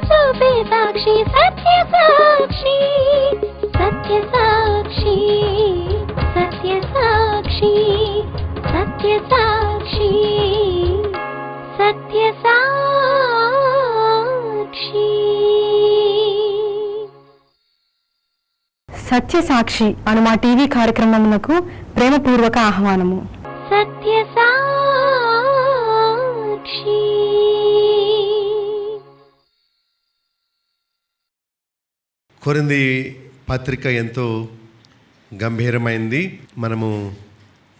చూపే సాక్షి సత్య సాక్షి సత్య సాక్షి సత్య సాక్షి సత్య సాక్షి సత్య సాక్షి. సత్య సాక్షి అను మా టీవీ కార్యక్రమమునకు ప్రేమపూర్వక ఆహ్వానము. సత్య సాక్షి. కొరింథీ పత్రిక ఎంతో గంభీరమైంది. మనము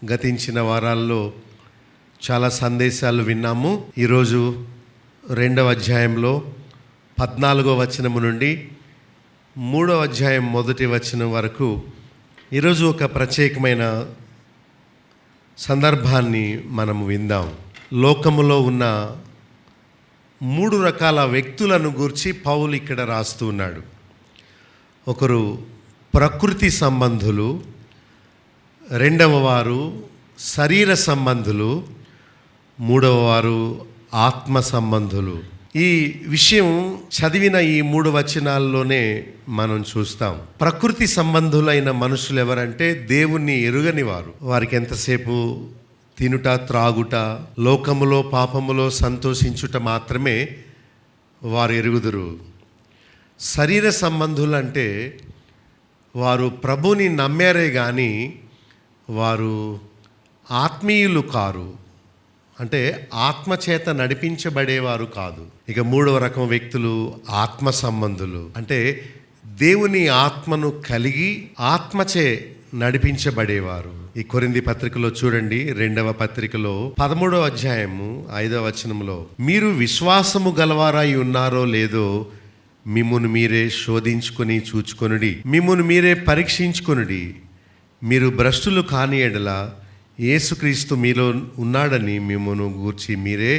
గతించిన వారాల్లో చాలా సందేశాలు విన్నాము. ఈరోజు 2వ అధ్యాయంలో 14వ వచనము నుండి 3వ అధ్యాయం 1వ వచనం వరకు ఈరోజు ఒక ప్రత్యేకమైన సందర్భాన్ని మనము విందాం. లోకములో ఉన్న 3 రకాల వ్యక్తులను గూర్చి పౌలు ఇక్కడ రాస్తూ ఉన్నాడు. ఒకరు ప్రకృతి సంబంధులు, రెండవ వారు శరీర సంబంధులు, మూడవ వారు ఆత్మ సంబంధులు. ఈ విషయం చదివిన ఈ 3 వచనాల్లోనే మనం చూస్తాం. ప్రకృతి సంబంధులైన మనుషులు ఎవరంటే దేవుణ్ణి ఎరుగని వారు. వారికి ఎంతసేపు తినుట, త్రాగుట, లోకములో పాపములో సంతోషించుట మాత్రమే వారు ఎరుగుదురు. శరీర సంబంధులంటే వారు ప్రభుని నమ్మారే కానీ వారు ఆత్మీయులు కారు, అంటే ఆత్మచేత నడిపించబడేవారు కాదు. ఇక 3వ రకం వ్యక్తులు ఆత్మ సంబంధులు, అంటే దేవుని ఆత్మను కలిగి ఆత్మచే నడిపించబడేవారు. ఈ కొరింథీ పత్రికలో చూడండి, 2వ పత్రికలో 13వ అధ్యాయము 5వ వచనంలో, మీరు విశ్వాసము గలవారై ఉన్నారో లేదో మిమ్మును మీరే శోధించుకొని చూచుకొనుడి, మిమ్మును మీరే పరీక్షించుకొనుడి. మీరు భ్రష్టులు కాని ఎడల యేసుక్రీస్తు మీలో ఉన్నాడని మిమ్మును గూర్చి మీరే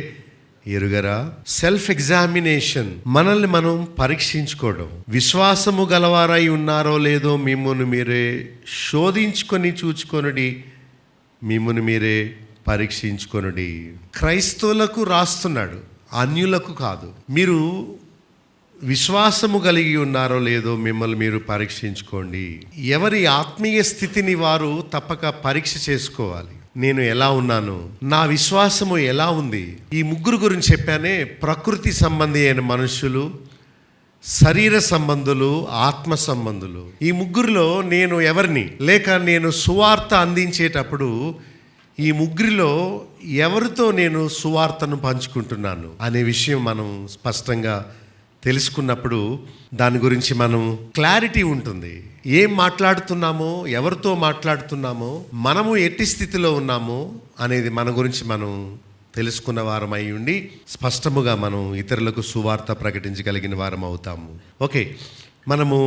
ఎరుగరా. సెల్ఫ్ ఎగ్జామినేషన్, మనల్ని మనం పరీక్షించుకోవడం. విశ్వాసము గలవారై ఉన్నారో లేదో మిమ్మును మీరే శోధించుకొని చూచుకొనుడి, మిమ్మును మీరే పరీక్షించుకొనుడి. క్రైస్తవులకు రాస్తున్నాడు, అన్యులకు కాదు. మీరు విశ్వాసము కలిగి ఉన్నారో లేదో మిమ్మల్ని మీరు పరీక్షించుకోండి. ఎవరి ఆత్మీయ స్థితిని వారు తప్పక పరీక్ష చేసుకోవాలి. నేను ఎలా ఉన్నాను, నా విశ్వాసము ఎలా ఉంది. ఈ 3 గురించి చెప్పానే, ప్రకృతి సంబంధి అయిన మనుషులు, శరీర సంబంధులు, ఆత్మ సంబంధులు. ఈ 3లో నేను ఎవరిని, లేక నేను సువార్త అందించేటప్పుడు ఈ 3లో ఎవరితో నేను సువార్తను పంచుకుంటున్నాను అనే విషయం మనం స్పష్టంగా తెలుసుకున్నప్పుడు దాని గురించి మనం క్లారిటీ ఉంటుంది. ఏం మాట్లాడుతున్నామో, ఎవరితో మాట్లాడుతున్నామో, మనము ఎట్టి స్థితిలో ఉన్నామో అనేది మన గురించి మనం తెలుసుకున్న వారం అయి ఉండి స్పష్టముగా మనం ఇతరులకు సువార్త ప్రకటించగలిగిన వారం అవుతాము. ఓకే, మనము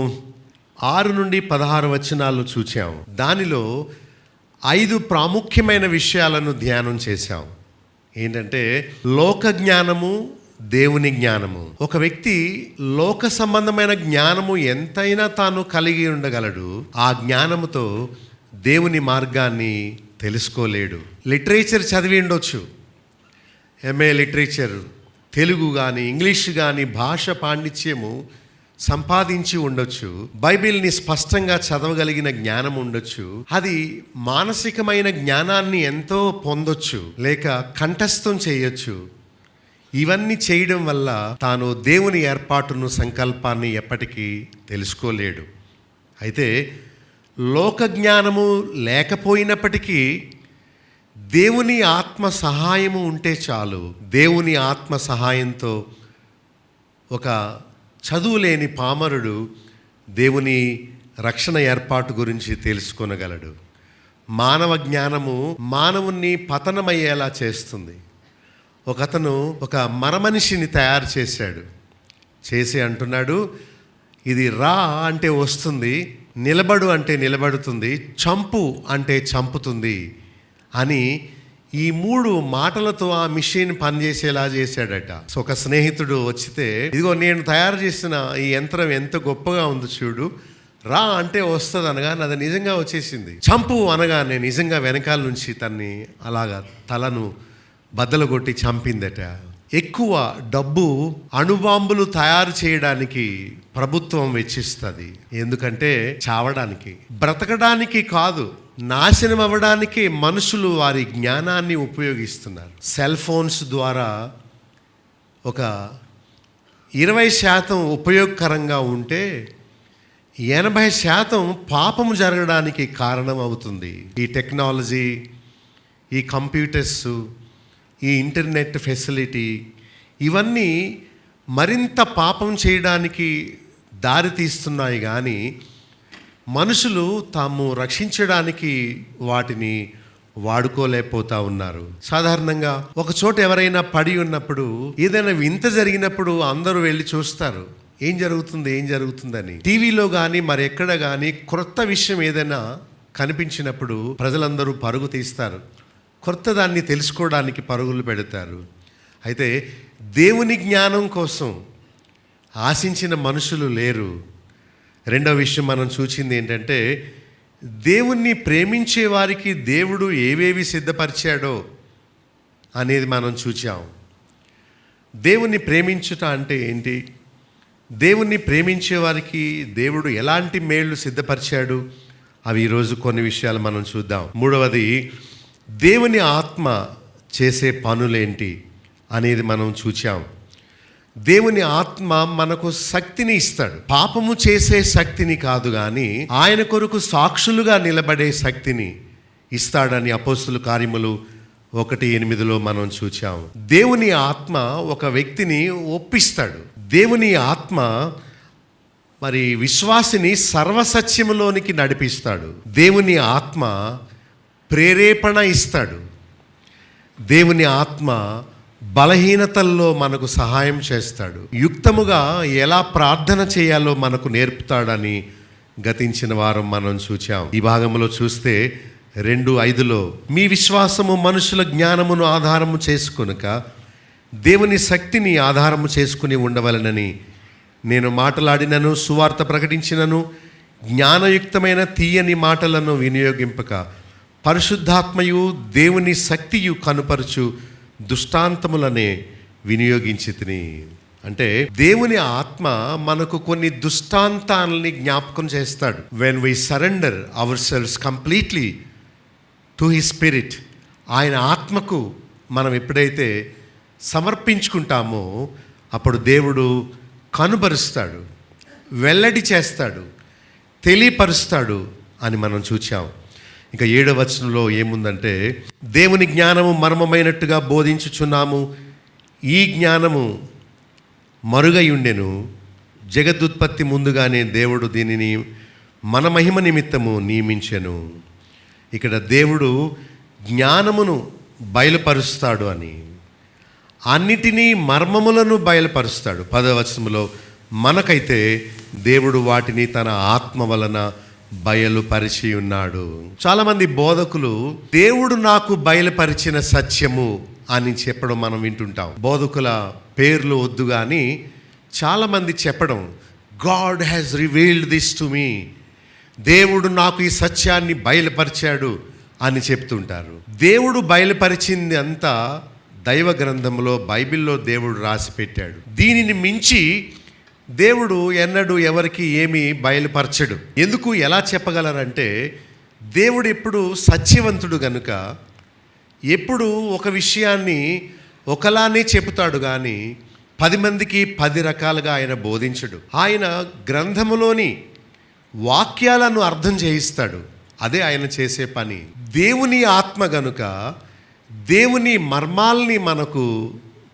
6 నుండి 16 వచనాలు చూచాం. దానిలో 5 ప్రాముఖ్యమైన విషయాలను ధ్యానం చేశాం. ఏంటంటే లోక జ్ఞానము, దేవుని జ్ఞానము. ఒక వ్యక్తి లోక సంబంధమైన జ్ఞానము ఎంతైనా తాను కలిగి ఉండగలడు, ఆ జ్ఞానముతో దేవుని మార్గాన్ని తెలుసుకోలేడు. లిటరేచర్ చదివి ఉండొచ్చు, ఎంఏ లిటరేచర్, తెలుగు కానీ ఇంగ్లీష్ కానీ భాష పాండిత్యము సంపాదించి ఉండొచ్చు, బైబిల్ని స్పష్టంగా చదవగలిగిన జ్ఞానం ఉండొచ్చు, అది మానసికమైన జ్ఞానాన్ని ఎంతో పొందొచ్చు, లేక కంఠస్థం చేయొచ్చు. ఇవన్నీ చేయడం వల్ల తాను దేవుని ఏర్పాటును, సంకల్పాన్ని ఎప్పటికీ తెలుసుకోలేడు. అయితే లోక జ్ఞానము లేకపోయినప్పటికీ దేవుని ఆత్మ సహాయము ఉంటే చాలు. దేవుని ఆత్మ సహాయంతో ఒక చదువు లేని పామరుడు దేవుని రక్షణ ఏర్పాటు గురించి తెలుసుకొనగలడు. మానవ జ్ఞానము మానవుణ్ణి పతనమయ్యేలా చేస్తుంది. ఒకతను ఒక మరమనిషిని తయారు చేశాడు, చేసి అంటున్నాడు, ఇది రా అంటే వస్తుంది, నిలబడు అంటే నిలబడుతుంది, చంపు అంటే చంపుతుంది అని ఈ 3 మాటలతో ఆ మిషన్ పనిచేసేలా చేశాడట. సో ఒక స్నేహితుడు వచ్చితే, ఇదిగో నేను తయారు చేసిన ఈ యంత్రం ఎంత గొప్పగా ఉంది చూడు, రా అంటే వస్తుంది అనగానే అది నిజంగా వచ్చేసింది. చంపు అనగానే నిజంగా వెనకాల నుంచి తన్ని అలాగా తలను బద్దలు కొట్టి చంపిందట. ఎక్కువ డబ్బు అణుబాంబులు తయారు చేయడానికి ప్రభుత్వం వెచ్చిస్తుంది. ఎందుకంటే చావడానికి, బ్రతకడానికి కాదు, నాశనం అవ్వడానికి మనుషులు వారి జ్ఞానాన్ని ఉపయోగిస్తున్నారు. సెల్ ఫోన్స్ ద్వారా ఒక 20% ఉపయోగకరంగా ఉంటే 80% పాపము జరగడానికి కారణం అవుతుంది. ఈ టెక్నాలజీ, ఈ కంప్యూటర్స్, ఈ ఇంటర్నెట్ ఫెసిలిటీ ఇవన్నీ మరింత పాపం చేయడానికి దారి తీస్తున్నాయి. కానీ మనుషులు తాము రక్షించడానికి వాటిని వాడుకోలేకపోతా ఉన్నారు. సాధారణంగా ఒక చోట ఎవరైనా పడి ఉన్నప్పుడు, ఏదైనా వింత జరిగినప్పుడు అందరూ వెళ్ళి చూస్తారు, ఏం జరుగుతుందని. టీవీలో కానీ మరెక్కడ కానీ క్రొత్త విషయం ఏదైనా కనిపించినప్పుడు ప్రజలందరూ పరుగు తీస్తారు, కొత్త దాన్ని తెలుసుకోవడానికి పరుగులు పెడతారు. అయితే దేవుని జ్ఞానం కోసం ఆశించిన మనుషులు లేరు. రెండవ విషయం మనం చూసింది ఏంటంటే, దేవుణ్ణి ప్రేమించే వారికి దేవుడు ఏవేవి సిద్ధపరిచాడో అనేది మనం చూచాం. దేవుణ్ణి ప్రేమించుట అంటే ఏంటి? దేవుణ్ణి ప్రేమించే వారికి దేవుడు ఎలాంటి మేళ్ళు సిద్ధపరిచాడు, అవి ఈరోజు కొన్ని విషయాలు మనం చూద్దాం. మూడవది, దేవుని ఆత్మ చేసే పనులేంటి అనేది మనం చూచాం. దేవుని ఆత్మ మనకు శక్తిని ఇస్తాడు, పాపము చేసే శక్తిని కాదు, కానీ ఆయన కొరకు సాక్షులుగా నిలబడే శక్తిని ఇస్తాడని అపోస్తుల కార్యములు 1:8 మనం చూచాం. దేవుని ఆత్మ ఒక వ్యక్తిని ఒప్పిస్తాడు. దేవుని ఆత్మ మరి విశ్వాసిని సర్వసత్యములోనికి నడిపిస్తాడు. దేవుని ఆత్మ ప్రేరేపణ ఇస్తాడు. దేవుని ఆత్మ బలహీనతల్లో మనకు సహాయం చేస్తాడు. యుక్తముగా ఎలా ప్రార్థన చేయాలో మనకు నేర్పుతాడని గతించిన వారం మనం చూచాం. ఈ భాగంలో చూస్తే 2:5 మీ విశ్వాసము మనుషుల జ్ఞానమును ఆధారము చేసుకొనక దేవుని శక్తిని ఆధారము చేసుకుని ఉండవలనని నేను మాటలాడినను, సువార్త ప్రకటించినను, జ్ఞానయుక్తమైన తీయని మాటలను వినియోగింపక పరిశుద్ధాత్మయు దేవుని శక్తియు కనుపరచు దృష్టాంతములనే వినియోగించితిని. అంటే దేవుని ఆత్మ మనకు కొన్ని దృష్టాంతాలని జ్ఞాపకం చేస్తాడు. When we surrender ourselves completely to his spirit, ఆయన ఆత్మకు మనం ఎప్పుడైతే సమర్పించుకుంటామో అప్పుడు దేవుడు కనుపరుస్తాడు, వెల్లడి చేస్తాడు, తెలియపరుస్తాడు అని మనం చూచాం. ఇంకా 7వ వచనంలో ఏముందంటే, దేవుని జ్ఞానము మర్మమైనట్టుగా బోధించుచున్నాము, ఈ జ్ఞానము మరుగై ఉండెను, జగదుత్పత్తి ముందుగానే దేవుడు దీనిని మన మహిమ నిమిత్తము నియమించెను. ఇక్కడ దేవుడు జ్ఞానమును బయలుపరుస్తాడు అని, అన్నిటినీ మర్మములను బయలుపరుస్తాడు. 10వ వచనంలో మనకైతే దేవుడు వాటిని తన ఆత్మ వలన బయలుపరిచి ఉన్నాడు. చాలామంది బోధకులు దేవుడు నాకు బయలుపరిచిన సత్యము అని చెప్పడం మనం వింటుంటాం. బోధకుల పేర్లు వద్దు కానీ చాలామంది చెప్పడం, God has revealed this to me, దేవుడు నాకు ఈ సత్యాన్ని బయలుపరిచాడు అని చెప్తుంటారు. దేవుడు బయలుపరిచింది అంతా దైవ గ్రంథంలో, బైబిల్లో దేవుడు రాసి పెట్టాడు. దీనిని మించి దేవుడు ఎన్నడూ ఎవరికి ఏమీ బయలుపరచడు. ఎందుకు, ఎలా చెప్పగలరంటే, దేవుడు ఎప్పుడు సత్యవంతుడు గనుక ఎప్పుడు ఒక విషయాన్ని ఒకలానే చెబుతాడు కానీ 10 మందికి 10 రకాలుగా ఆయన బోధించడు. ఆయన గ్రంథములోని వాక్యాలను అర్థం చేయిస్తాడు. అదే ఆయన చేసే పని. దేవుని ఆత్మ గనుక దేవుని మర్మాల్ని మనకు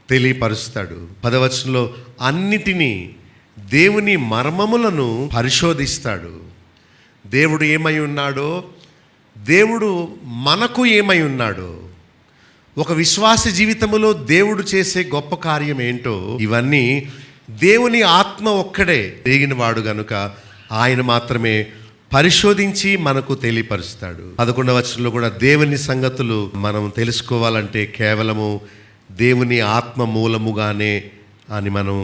తెలియపరుస్తాడు. 10వ వచనంలో అన్నిటినీ, దేవుని మర్మములను పరిశోధిస్తాడు. దేవుడు ఏమై ఉన్నాడో, దేవుడు మనకు ఏమై ఉన్నాడో, ఒక విశ్వాస జీవితంలో దేవుడు చేసే గొప్ప కార్యం ఏంటో, ఇవన్నీ దేవుని ఆత్మ ఒక్కడే ఎరిగినవాడు గనుక ఆయన మాత్రమే పరిశోధించి మనకు తెలియపరుస్తాడు. 11వ వచనంలో కూడా దేవుని సంగతులు మనం తెలుసుకోవాలంటే కేవలము దేవుని ఆత్మ మూలముగానే అని మనం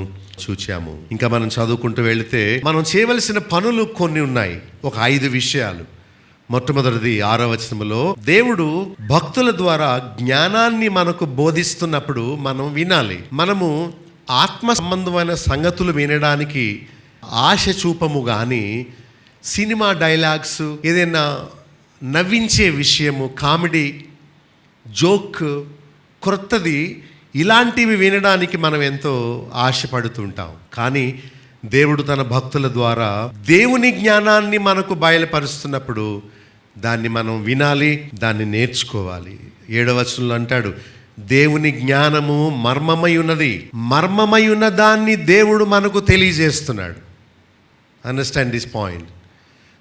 చూచాము. ఇంకా మనం చదువుకుంటూ వెళితే మనం చేయవలసిన పనులు కొన్ని ఉన్నాయి. ఒక 5 విషయాలు. మొట్టమొదటిది 6వ వచనములో, దేవుడు భక్తుల ద్వారా జ్ఞానాన్ని మనకు బోధిస్తున్నప్పుడు మనం వినాలి. మనము ఆత్మ సంబంధమైన సంగతులు వినడానికి ఆశ చూపము కానీ సినిమా డైలాగ్స్, ఏదైనా నవ్వించే విషయము, కామెడీ, జోక్, క్రొత్తది, ఇలాంటివి వినడానికి మనం ఎంతో ఆశపడుతుంటాం. కానీ దేవుడు తన భక్తుల ద్వారా దేవుని జ్ఞానాన్ని మనకు బయలుపరుస్తున్నప్పుడు దాన్ని మనం వినాలి, దాన్ని నేర్చుకోవాలి. 7వ వచనంలో అంటాడు, దేవుని జ్ఞానము మర్మమై ఉన్నది, మర్మమై ఉన్న దాన్ని దేవుడు మనకు తెలియజేస్తున్నాడు. Understand this point.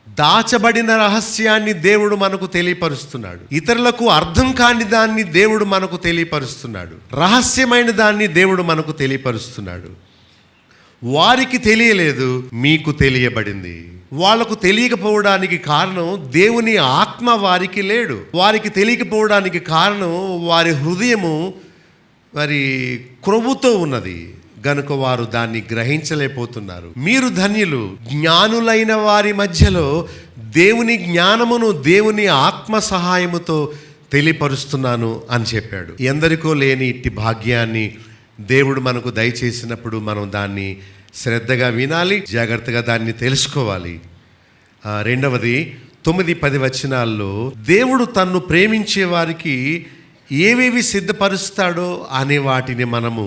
దాచబడిన రహస్యాన్ని దేవుడు మనకు తెలియపరుస్తున్నాడు. ఇతరులకు అర్థం కాని దాన్ని దేవుడు మనకు తెలియపరుస్తున్నాడు. రహస్యమైన దాన్ని దేవుడు మనకు తెలియపరుస్తున్నాడు. వారికి తెలియలేదు, మీకు తెలియబడింది. వాళ్లకు తెలియకపోవడానికి కారణం దేవుని ఆత్మ వారికి లేడు. వారికి తెలియకపోవడానికి కారణం వారి హృదయము మరి క్రొవ్వుతో ఉన్నది గనుక వారు దాన్ని గ్రహించలేకపోతున్నారు. మీరు ధన్యులు, జ్ఞానులైన వారి మధ్యలో దేవుని జ్ఞానమును దేవుని ఆత్మ సహాయముతో తెలియపరుస్తున్నాను అని చెప్పాడు. ఎందరికో లేని ఇట్టి భాగ్యాన్ని దేవుడు మనకు దయచేసినప్పుడు మనం దాన్ని శ్రద్ధగా వినాలి, జాగ్రత్తగా దాన్ని తెలుసుకోవాలి. రెండవది 9-10 వచనాల్లో దేవుడు తన్ను ప్రేమించే వారికి ఏవేవి సిద్ధపరుస్తాడో అనే వాటిని మనము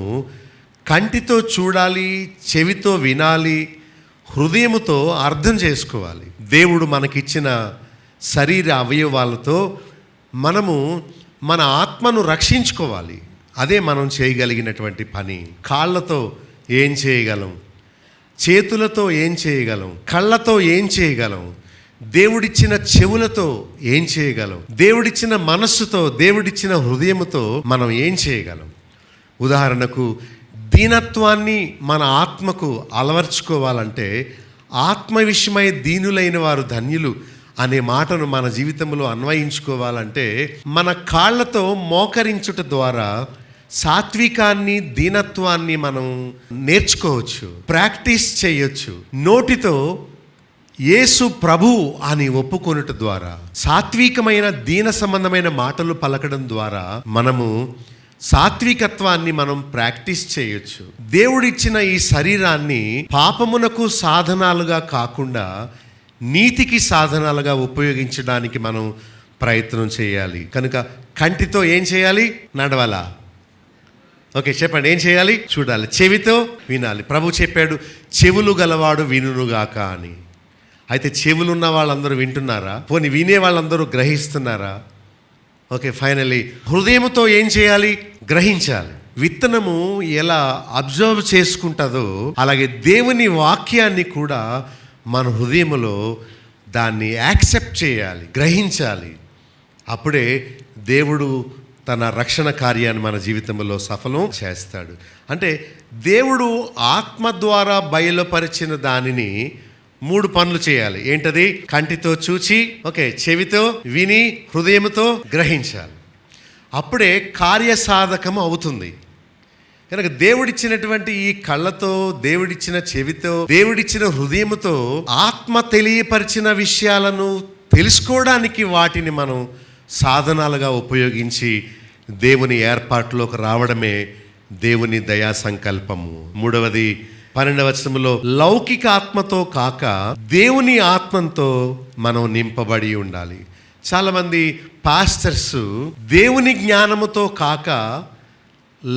కంటితో చూడాలి, చెవితో వినాలి, హృదయముతో అర్థం చేసుకోవాలి. దేవుడు మనకిచ్చిన శరీర అవయవాలతో మనము మన ఆత్మను రక్షించుకోవాలి. అదే మనం చేయగలిగినటువంటి పని. కాళ్ళతో ఏం చేయగలం, చేతులతో ఏం చేయగలం, కళ్ళతో ఏం చేయగలం, దేవుడిచ్చిన చెవులతో ఏం చేయగలం, దేవుడిచ్చిన మనస్సుతో, దేవుడిచ్చిన హృదయముతో మనం ఏం చేయగలం. ఉదాహరణకు దీనత్వాన్ని మన ఆత్మకు అలవర్చుకోవాలంటే, ఆత్మ విషయమై దీనులైన వారు ధన్యులు అనే మాటను మన జీవితంలో అన్వయించుకోవాలంటే, మన కాళ్ళతో మోకరించుట ద్వారా సాత్వికాన్ని, దీనత్వాన్ని మనం నేర్చుకోవచ్చు, ప్రాక్టీస్ చేయొచ్చు. నోటితో యేసు ప్రభు అని ఒప్పుకొనుట ద్వారా, సాత్వికమైన దీన సంబంధమైన మాటలు పలకడం ద్వారా మనము సాత్వికత్వాన్ని మనం ప్రాక్టీస్ చేయొచ్చు. దేవుడిచ్చిన ఈ శరీరాన్ని పాపమునకు సాధనాలుగా కాకుండా నీతికి సాధనాలుగా ఉపయోగించడానికి మనం ప్రయత్నం చేయాలి. కనుక కంటితో ఏం చేయాలి? నడవాలా? ఓకే, చెప్పండి, ఏం చేయాలి? చూడాలి. చెవితో వినాలి. ప్రభు చెప్పాడు, చెవులు గలవాడు వినుగాక అని. అయితే చెవులున్న వాళ్ళందరూ వింటున్నారా? పోనీ వినే వాళ్ళందరూ గ్రహిస్తున్నారా? ఓకే, ఫైనల్లీ హృదయముతో ఏం చేయాలి? గ్రహించాలి. విత్తనము ఎలా అబ్జర్వ్ చేసుకుంటుందో అలాగే దేవుని వాక్యాన్ని కూడా మన హృదయములో దాన్ని యాక్సెప్ట్ చేయాలి, గ్రహించాలి. అప్పుడే దేవుడు తన రక్షణ కార్యాన్ని మన జీవితంలో సఫలం చేస్తాడు. అంటే దేవుడు ఆత్మ ద్వారా బయలుపరిచిన దానిని 3 పనులు చేయాలి. ఏంటది? కంటితో చూచి, ఓకే, చెవితో విని, హృదయంతో గ్రహించాలి. అప్పుడే కార్యసాధకం అవుతుంది. కనుక దేవుడిచ్చినటువంటి ఈ కళ్ళతో, దేవుడిచ్చిన చెవితో, దేవుడిచ్చిన హృదయముతో ఆత్మ తెలియపరిచిన విషయాలను తెలుసుకోవడానికి వాటిని మనం సాధనాలుగా ఉపయోగించి దేవుని ఏర్పాటులోకి రావడమే దేవుని దయా సంకల్పము. 3వది 12వ వచనంలో, లౌకిక ఆత్మతో కాక దేవుని ఆత్మతో మనం నింపబడి ఉండాలి. చాలామంది పాస్టర్స్ దేవుని జ్ఞానముతో కాక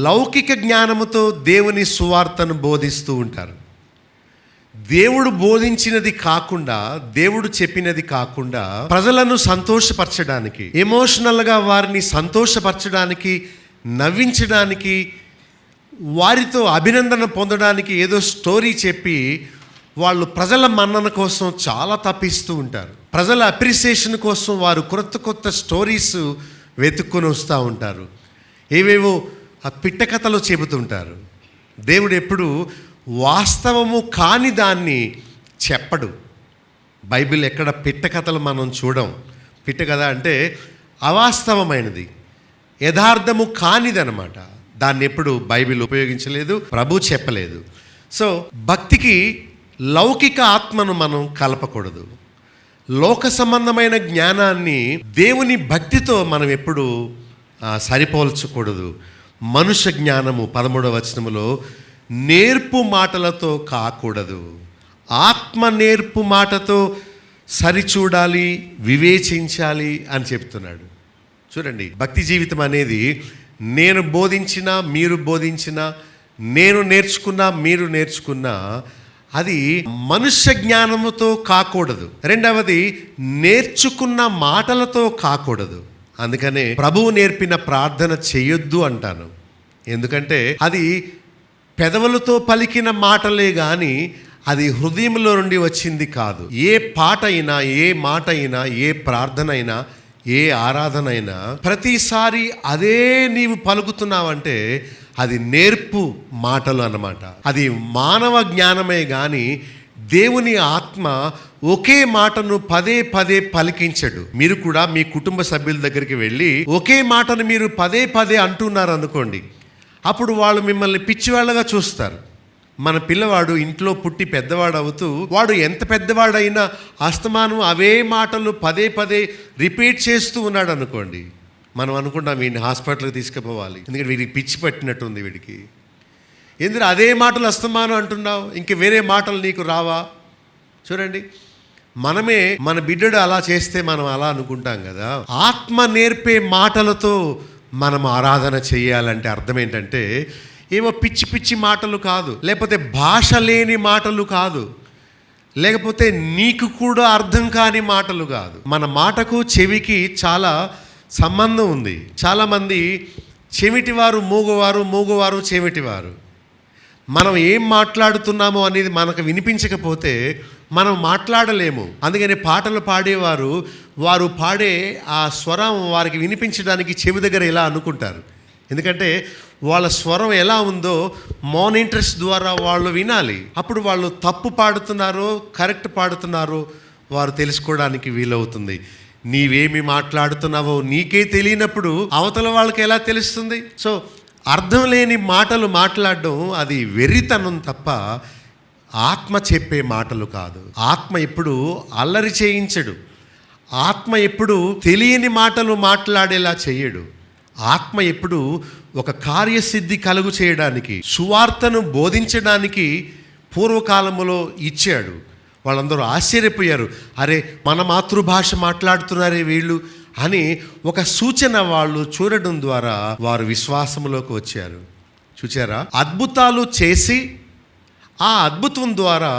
లౌకిక జ్ఞానముతో దేవుని సువార్తను బోధిస్తూ ఉంటారు. దేవుడు బోధించినది కాకుండా, దేవుడు చెప్పినది కాకుండా ప్రజలను సంతోషపరచడానికి, ఎమోషనల్గా వారిని సంతోషపరచడానికి, నవ్వించడానికి, వారితో అభినందన పొందడానికి ఏదో స్టోరీ చెప్పి వాళ్ళు ప్రజల మన్నన కోసం చాలా తప్పిస్తూ ఉంటారు. ప్రజల అప్రిసియేషన్ కోసం వారు కొత్త స్టోరీస్ వెతుక్కొని వస్తూ ఉంటారు. ఏవేవో ఆ పిట్ట కథలు చెబుతుంటారు. దేవుడు ఎప్పుడు వాస్తవము కాని దాన్ని చెప్పడు. బైబిల్ ఎక్కడ పిట్ట కథలు మనం చూడం. పిట్ట కథ అంటే అవాస్తవమైనది, యథార్థము కానిది అనమాట. దాన్ని ఎప్పుడు బైబిల్ ఉపయోగించలేదు, ప్రభు చెప్పలేదు. సో భక్తికి లౌకిక ఆత్మను మనం కలపకూడదు. లోక సంబంధమైన జ్ఞానాన్ని దేవుని భక్తితో మనం ఎప్పుడు సరిపోల్చకూడదు. మనుష్య జ్ఞానము 13వ వచనములో నేర్పు మాటలతో కాకూడదు, ఆత్మ నేర్పు మాటతో సరిచూడాలి, వివేచించాలి అని చెప్తున్నాడు. చూడండి, భక్తి జీవితం అనేది నేను బోధించినా మీరు బోధించినా, నేను నేర్చుకున్నా మీరు నేర్చుకున్నా, అది మనుష్య జ్ఞానముతో కాకూడదు. రెండవది నేర్చుకున్న మాటలతో కాకూడదు. అందుకనే ప్రభువు నేర్పిన ప్రార్థన చేయొద్దు అంటాను. ఎందుకంటే అది పెదవులతో పలికిన మాటలే కానీ అది హృదయంలో నుండి వచ్చింది కాదు. ఏ పాట అయినా, ఏ మాట అయినా, ఏ ప్రార్థన అయినా, ఏ ఆరాధన అయినా ప్రతిసారి అదే నీవు పలుకుతున్నావంటే అది నేర్పు మాటలు అన్నమాట. అది మానవ జ్ఞానమే కానీ దేవుని ఆత్మ ఒకే మాటను పదే పదే పలికించడు. మీరు కూడా మీ కుటుంబ సభ్యుల దగ్గరికి వెళ్ళి ఒకే మాటను మీరు పదే పదే అంటున్నారు అనుకోండి, అప్పుడు వాళ్ళు మిమ్మల్ని పిచ్చివాళ్ళగా చూస్తారు. మన పిల్లవాడు ఇంట్లో పుట్టి పెద్దవాడు అవుతూ వాడు ఎంత పెద్దవాడైనా అస్తమానం అవే మాటలు పదే పదే రిపీట్ చేస్తూ ఉన్నాడు అనుకోండి, మనం అనుకుంటాం వీడిని హాస్పిటల్కి తీసుకుపోవాలి, ఎందుకంటే వీడికి పిచ్చి పట్టినట్టుంది వీడికి. ఎందుకు అదే మాటలు అస్తమానం అంటున్నావు, ఇంక వేరే మాటలు నీకు రావా? చూడండి, మనమే మన బిడ్డడు అలా చేస్తే మనం అలా అనుకుంటాం కదా. ఆత్మ నేర్పే మాటలతో మనం ఆరాధన చేయాలంటే అర్థం ఏంటంటే ఏమో పిచ్చి పిచ్చి మాటలు కాదు, లేకపోతే భాష లేని మాటలు కాదు, లేకపోతే నీకు కూడా అర్థం కాని మాటలు కాదు. మన మాటకు చెవికి చాలా సంబంధం ఉంది. చాలామంది చెవిటివారు మూగవారు, మూగవారు చెవిటివారు. మనం ఏం మాట్లాడుతున్నామో అనేది మనకు వినిపించకపోతే మనం మాట్లాడలేము. అందుకని పాటలు పాడేవారు వారు పాడే ఆ స్వరం వారికి వినిపించడానికి చెవి దగ్గర ఇలా అనుకుంటారు. ఎందుకంటే వాళ్ళ స్వరం ఎలా ఉందో మానిటర్స్ ద్వారా వాళ్ళు వినాలి. అప్పుడు వాళ్ళు తప్పు పాడుతున్నారో కరెక్ట్ పాడుతున్నారో వారు తెలుసుకోవడానికి వీలవుతుంది. నీవేమి మాట్లాడుతున్నావో నీకే తెలియనప్పుడు అవతల వాళ్ళకి ఎలా తెలుస్తుంది? సో అర్థం లేని మాటలు మాట్లాడడం అది వెర్రితనం తప్ప ఆత్మ చెప్పే మాటలు కాదు. ఆత్మ ఎప్పుడు అల్లరి చేయించడు. ఆత్మ ఎప్పుడు తెలియని మాటలు మాట్లాడేలా చేయడు. ఆత్మ ఎప్పుడు ఒక కార్యసిద్ధి కలుగు చేయడానికి, సువార్తను బోధించడానికి పూర్వకాలంలో ఇచ్చాడు. వాళ్ళందరూ ఆశ్చర్యపోయారు, అరే మన మాతృభాష మాట్లాడుతున్నారే వీళ్ళు అని ఒక సూచన వాళ్ళు చూడడం ద్వారా వారు విశ్వాసంలోకి వచ్చారు. చూచారా? అద్భుతాలు చేసి ఆ అద్భుతం ద్వారా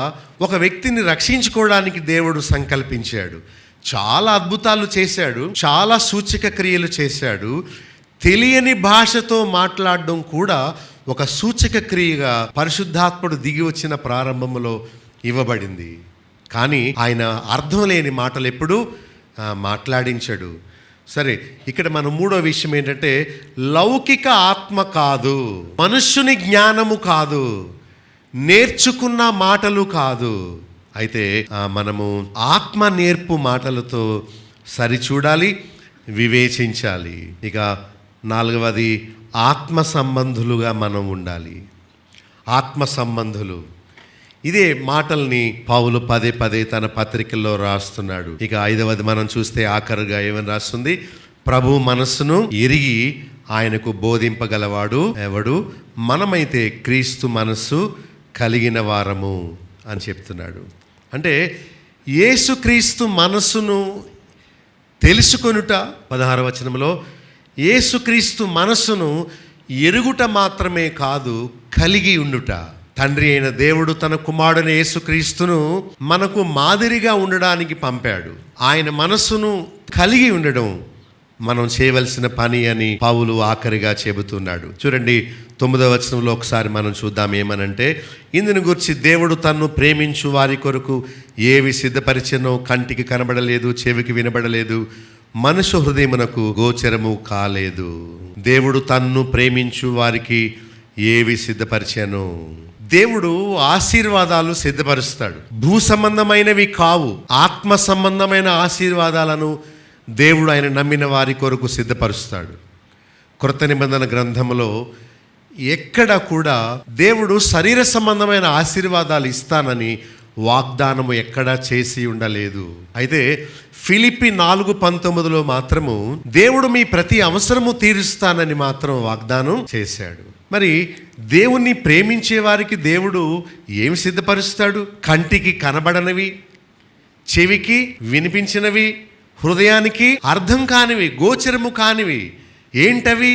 ఒక వ్యక్తిని రక్షించుకోవడానికి దేవుడు సంకల్పించాడు. చాలా అద్భుతాలు చేశాడు, చాలా సూచక క్రియలు చేశాడు. తెలియని భాషతో మాట్లాడడం కూడా ఒక సూచక క్రియగా పరిశుద్ధాత్ముడు దిగి వచ్చిన ప్రారంభంలో ఇవ్వబడింది. కానీ ఆయన అర్థం లేని మాటలు ఎప్పుడూ మాట్లాడించాడు. సరే, ఇక్కడ మన మూడో విషయం ఏంటంటే లౌకిక ఆత్మ కాదు, మనుష్యుని జ్ఞానము కాదు, నేర్చుకున్న మాటలు కాదు. అయితే మనము ఆత్మ నేర్పు మాటలతో సరిచూడాలి, వివేచించాలి. ఇక నాలుగవది ఆత్మ సంబంధులుగా మనం ఉండాలి. ఆత్మ సంబంధులు, ఇదే మాటల్ని పౌలు పదే పదే తన పత్రికల్లో రాస్తున్నాడు. ఇక ఐదవది మనం చూస్తే ఆఖరుగా ఏమని రాస్తుంది? ప్రభు మనస్సును ఎరిగి ఆయనకు బోధింపగలవాడు ఎవడు? మనమైతే క్రీస్తు మనస్సు కలిగిన వారము అని చెప్తున్నాడు. అంటే యేసుక్రీస్తు మనస్సును తెలుసుకొనుట, 16వ వచనంలో యేసుక్రీస్తు మనస్సును ఎరుగుట మాత్రమే కాదు, కలిగి ఉండుట. తండ్రి అయిన దేవుడు తన కుమారుడైన యేసుక్రీస్తును మనకు మాదిరిగా ఉండడానికి పంపాడు. ఆయన మనస్సును కలిగి ఉండడం మనం చేయవలసిన పని అని పౌలు ఆఖరిగా చెబుతున్నాడు. చూడండి, 9వ వచనంలో ఒకసారి మనం చూద్దాం. ఏమనంటే, ఇందును గురించి దేవుడు తన్ను ప్రేమించు వారి కొరకు ఏవి సిద్ధపరిచెనో కంటికి కనబడలేదు, చెవికి వినబడలేదు, మనుష్య హృదయమునకు గోచరము కాలేదు. దేవుడు తన్ను ప్రేమించు వారికి ఏవి సిద్ధపరిచాను. దేవుడు ఆశీర్వాదాలు సిద్ధపరుస్తాడు. భూ సంబంధమైనవి కావు, ఆత్మ సంబంధమైన ఆశీర్వాదాలను దేవుడు ఆయన నమ్మిన వారి కొరకు సిద్ధపరుస్తాడు. క్రొత్త నిబంధన గ్రంథంలో ఎక్కడ కూడా దేవుడు శరీర సంబంధమైన ఆశీర్వాదాలు ఇస్తానని వాగ్దానము ఎక్కడా చేసి ఉండలేదు. అయితే ఫిలిప్పి 4:19 మాత్రము దేవుడు మీ ప్రతి అవసరము తీరుస్తానని మాత్రం వాగ్దానం చేశాడు. మరి దేవుణ్ణి ప్రేమించే వారికి దేవుడు ఏమి సిద్ధపరుస్తాడు? కంటికి కనబడనివి, చెవికి వినిపించినవి, హృదయానికి అర్థం కానివి, గోచరము కానివి. ఏంటవి?